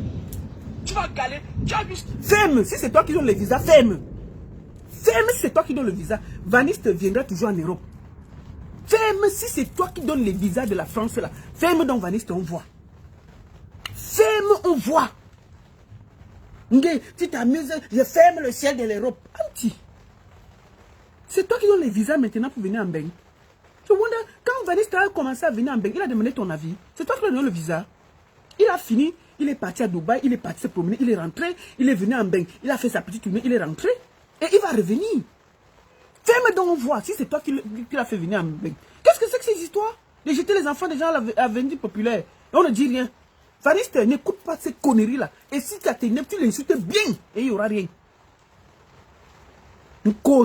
Speaker 2: Tu vas galer. Tu as vu...
Speaker 1: Ferme. Si c'est toi qui donne le visa, ferme. Ferme si c'est toi qui donne le visa. Vaniste viendra toujours en Europe. Ferme si c'est toi qui donne les visas de la France là. Ferme donc Vaniste, on voit. Ferme, on voit. Tu t'amuses, je ferme le ciel de l'Europe. C'est toi qui donne les visas maintenant pour venir en Beng. Je me demande, quand Vaniste a commencé à venir en Beng, il a demandé ton avis. C'est toi qui lui as donné le visa. Il a fini, il est parti à Dubaï, il est parti se promener, il est rentré, il est venu en Beng. Il a fait sa petite tournée, il est rentré. Et il va revenir. Ferme donc on voit, si c'est toi qui l'a fait venir en Beng. Qu'est-ce que c'est que ces histoires? De jeter les enfants des gens à la vindicte populaire. Et on ne dit rien. Vaniste, n'écoute pas ces conneries-là. Et si tu as tes nerfs, tu l'insultes bien. Et il n'y aura rien.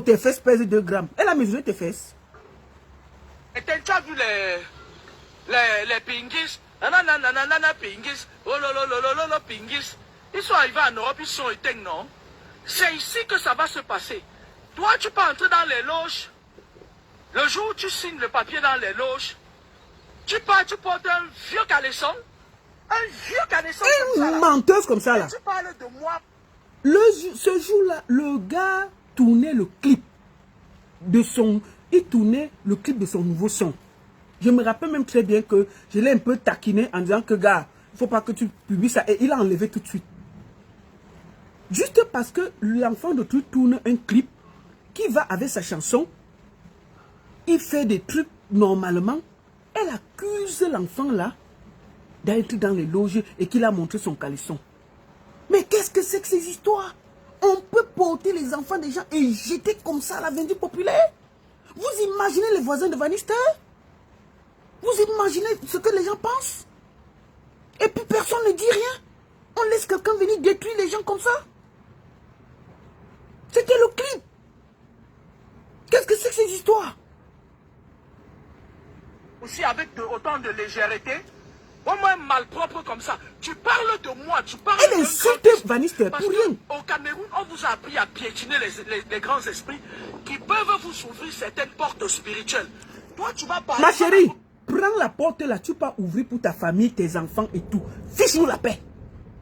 Speaker 1: Tes fesses pèsent 2 grammes. Elle a mesuré tes fesses.
Speaker 2: Et tu as vu les pingis? Nanana pingis. Oh lolo pingis. Ils sont arrivés en Europe, ils sont éteints, non? C'est ici que ça va se passer. Toi, tu peux entrer dans les loges. Le jour où tu signes le papier dans les loges, tu pars, tu portes un vieux caleçon. Un vieux caleçon comme ça.
Speaker 1: Une menteuse comme ça là.
Speaker 2: Et tu parles de moi.
Speaker 1: Ce jour-là, le gars tournait le clip de son... Il tournait le clip de son nouveau son. Je me rappelle même très bien que je l'ai un peu taquiné en disant que gars, il ne faut pas que tu publies ça. Et il a enlevé tout de suite. Juste parce que l'enfant de truc tourne un clip qui va avec sa chanson. Il fait des trucs normalement. Elle accuse l'enfant là d'être dans les loges et qu'il a montré son caleçon. Mais qu'est-ce que c'est que ces histoires? On peut porter les enfants des gens et jeter comme ça à la vindicte populaire? Vous imaginez les voisins de Vaniste? Vous imaginez ce que les gens pensent? Et puis personne ne dit rien. On laisse quelqu'un venir détruire les gens comme ça? C'était le clip. Qu'est-ce que c'est que ces histoires?
Speaker 2: aussi avec autant de légèreté. Au moins malpropre comme ça. Tu parles de moi, tu parles
Speaker 1: Elle insulte Vaniste pour rien.
Speaker 2: Au Cameroun, on vous a appris à piétiner les grands esprits qui peuvent vous ouvrir certaines portes spirituelles. Toi, tu vas parler...
Speaker 1: Ma chérie, prends la porte là, tu vas ouvrir pour ta famille, tes enfants et tout. Fiche-nous la paix.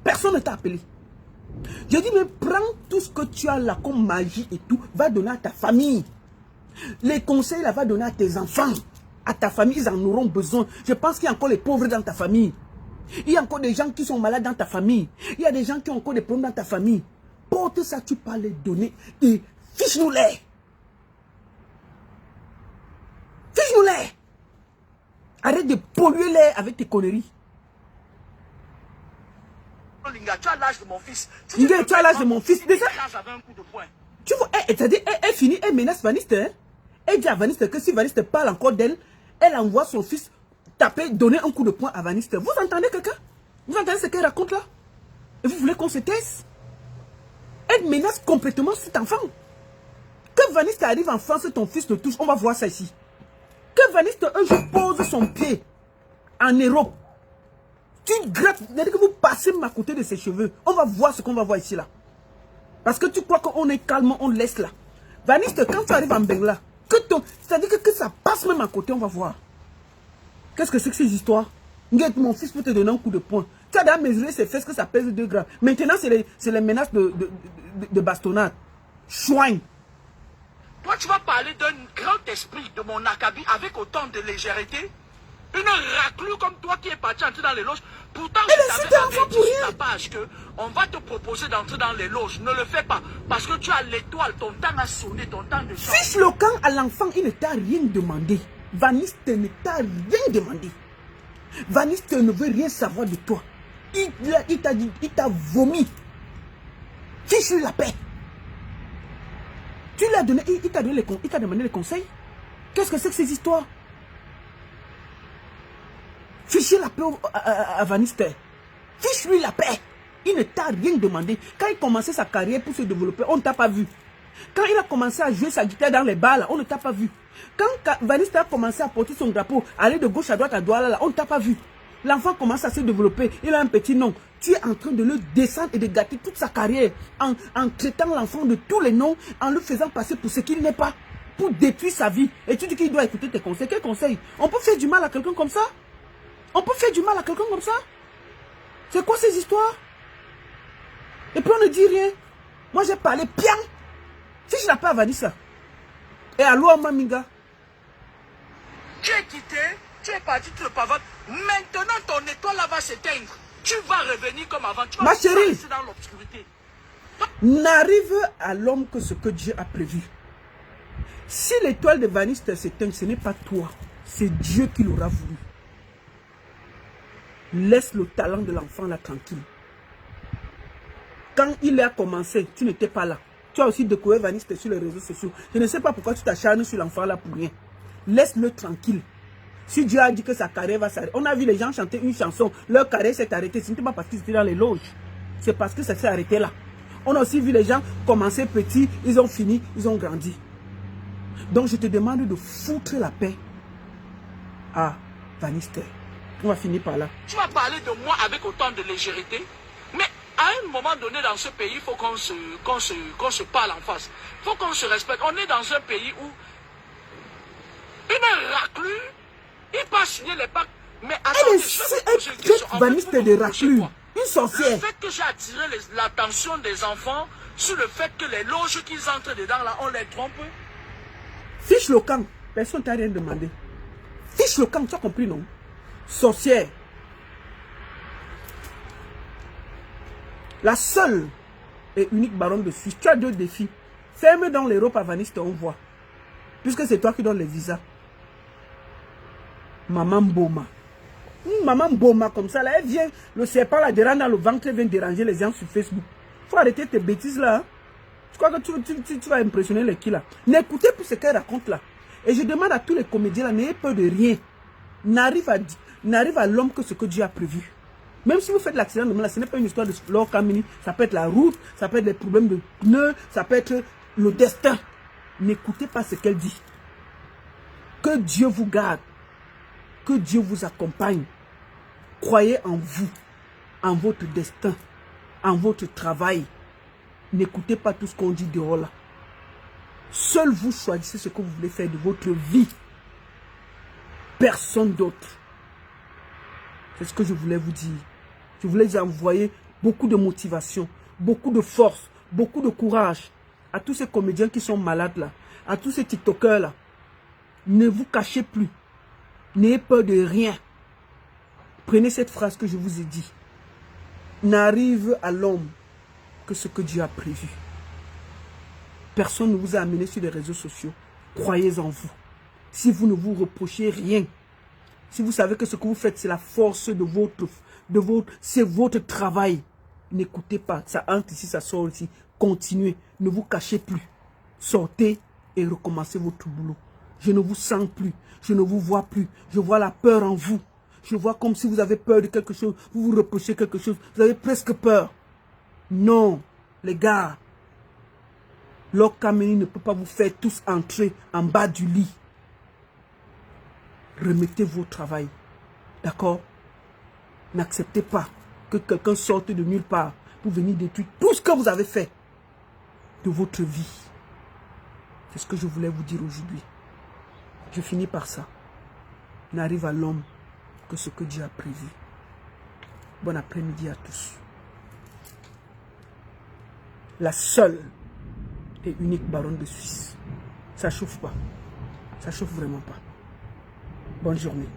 Speaker 1: Personne ne t'a appelé. Je dis, mais prends tout ce que tu as là comme magie et tout, va donner à ta famille. Les conseils là, va donner à tes enfants. À ta famille, ils en auront besoin. Je pense qu'il y a encore les pauvres dans ta famille. Il y a encore des gens qui sont malades dans ta famille. Il y a des gens qui ont encore des problèmes dans ta famille. Porte ça, tu peux les donner et fiche-nous-les. Fiche-nous-les. Arrête de polluer l'air avec tes conneries.
Speaker 2: Tu as l'âge de mon fils.
Speaker 1: Tu as l'âge de mon fils. Déjà, tu vois, elle finit, elle menace Vaniste. Hein? Elle dit à Vaniste que si Vaniste parle encore d'elle, elle envoie son fils taper, donner un coup de poing à Vaniste. Vous entendez quelqu'un? Vous entendez ce qu'elle raconte là? Et vous voulez qu'on se taise? Elle menace complètement cet enfant. Que Vaniste arrive en France, ton fils le touche, on va voir ça ici. Que Vaniste un jour pose son pied en Europe. Tu grattes, c'est-à-dire que vous passez à côté de ses cheveux. On va voir ce qu'on va voir ici là. Parce que tu crois qu'on est calme, on laisse là. Vaniste, quand tu arrives en Bengla, c'est-à-dire que ça passe même à côté, on va voir. Qu'est-ce que c'est que ces histoires? Mon fils peut te donner un coup de poing. Tu as déjà mesuré ses fesses que ça pèse 2 grammes. Maintenant, c'est les menaces de bastonnade. Chouin.
Speaker 2: Toi, tu vas parler d'un grand esprit de mon acabit avec autant de légèreté. Une raclure comme toi qui est parti entrer dans les loges. Pourtant, je t'avais averti sur ta page qu'on va te proposer d'entrer dans les loges. Ne le fais pas. Parce que tu as l'étoile, ton temps a sonné, ton temps de chance.
Speaker 1: Fiche le camp à l'enfant, il ne t'a rien demandé. Vaniste ne t'a rien demandé. Vaniste ne veut rien savoir de toi. Il t'a dit, il t'a vomi. Fiche-lui la paix. Tu l'as donné, il t'a demandé les conseils. Qu'est-ce que c'est que ces histoires? Fichez la paix à Vaniste. Fiche-lui la paix. Il ne t'a rien demandé. Quand il commençait sa carrière pour se développer, on ne t'a pas vu. Quand il a commencé à jouer sa guitare dans les bars, là, on ne t'a pas vu. Quand Vaniste a commencé à porter son drapeau, aller de gauche à droite à Douala, là, on ne t'a pas vu. L'enfant commence à se développer. Il a un petit nom. Tu es en train de le descendre et de gâter toute sa carrière en traitant l'enfant de tous les noms, en le faisant passer pour ce qu'il n'est pas, pour détruire sa vie. Et tu dis qu'il doit écouter tes conseils. Quels conseils? On peut faire du mal à quelqu'un comme ça? On peut faire du mal à quelqu'un comme ça? C'est quoi ces histoires? Et puis on ne dit rien. Moi j'ai parlé bien. Si je n'ai pas dit ça. Et allô Maminga.
Speaker 2: Tu es quitté, tu es parti, tu le pavotes. Maintenant ton étoile là va s'éteindre. Tu vas revenir comme avant. Tu vas
Speaker 1: ma chérie,
Speaker 2: dans l'obscurité.
Speaker 1: N'arrive à l'homme que ce que Dieu a prévu. Si l'étoile de Vaniste s'éteint, ce n'est pas toi. C'est Dieu qui l'aura voulu. Laisse le talent de l'enfant là tranquille. Quand il a commencé, tu n'étais pas là. Tu as aussi découvert Vaniste sur les réseaux sociaux. Je ne sais pas pourquoi tu t'acharnes sur l'enfant là pour rien. Laisse-le tranquille. Si Dieu a dit que sa carrière va s'arrêter. On a vu les gens chanter une chanson. Leur carrière s'est arrêtée. Ce n'était pas parce qu'ils étaient dans les loges. C'est parce que ça s'est arrêté là. On a aussi vu les gens commencer petits. Ils ont fini. Ils ont grandi. Donc je te demande de foutre la paix à Vaniste. On va finir par là.
Speaker 2: Tu vas parler de moi avec autant de légèreté. Mais à un moment donné dans ce pays, il faut qu'on se parle en face. Il faut qu'on se respecte. On est dans un pays où une raclure, il passe signer les pactes. Mais attendez,
Speaker 1: elle est Vaniste de raclure. Une sorcière.
Speaker 2: Le fait que j'ai attiré l'attention des enfants sur le fait que les loges qu'ils entrent dedans là, on les trompe.
Speaker 1: Fiche le camp. Personne ne t'a rien demandé. Fiche le camp, tu as compris non? Sorcière. La seule et unique baronne de Suisse. Tu as 2 défis. Ferme dans l'Europe à Vaniste, on voit. Puisque c'est toi qui donnes les visas. Maman Boma. Maman Boma comme ça, là, elle vient, le serpent là, dans le ventre, elle vient déranger les gens sur Facebook. Il faut arrêter tes bêtises là. Hein. Je crois que tu vas impressionner les qui là. N'écoutez plus ce qu'elle raconte là. Et je demande à tous les comédiens là, n'ayez peur de rien. N'arrive à l'homme que ce que Dieu a prévu. Même si vous faites l'accident demain, ce n'est pas une histoire de Lord Kamini. Ça peut être la route, ça peut être les problèmes de pneus, ça peut être le destin. N'écoutez pas ce qu'elle dit. Que Dieu vous garde. Que Dieu vous accompagne. Croyez en vous, en votre destin, en votre travail. N'écoutez pas tout ce qu'on dit dehors là. Seul vous choisissez ce que vous voulez faire de votre vie. Personne d'autre. C'est ce que je voulais vous dire. Je voulais vous envoyer beaucoup de motivation, beaucoup de force, beaucoup de courage à tous ces comédiens qui sont malades là, à tous ces TikTokers là. Ne vous cachez plus. N'ayez peur de rien. Prenez cette phrase que je vous ai dit. N'arrive à l'homme que ce que Dieu a prévu. Personne ne vous a amené sur les réseaux sociaux. Croyez en vous. Si vous ne vous reprochez rien, si vous savez que ce que vous faites, c'est la force c'est votre travail, n'écoutez pas. Ça entre ici, ça sort ici. Continuez. Ne vous cachez plus. Sortez et recommencez votre boulot. Je ne vous sens plus. Je ne vous vois plus. Je vois la peur en vous. Je vois comme si vous avez peur de quelque chose. Vous vous reprochez quelque chose. Vous avez presque peur. Non, les gars. Lord Kameni ne peut pas vous faire tous entrer en bas du lit. Remettez vos travail. D'accord? N'acceptez pas que quelqu'un sorte de nulle part pour venir détruire tout ce que vous avez fait de votre vie. C'est ce que je voulais vous dire aujourd'hui. Je finis par ça. N'arrive à l'homme que ce que Dieu a prévu. Bon après-midi à tous. La seule et unique baronne de Suisse. Ça chauffe pas. Ça chauffe vraiment pas. Bonne journée.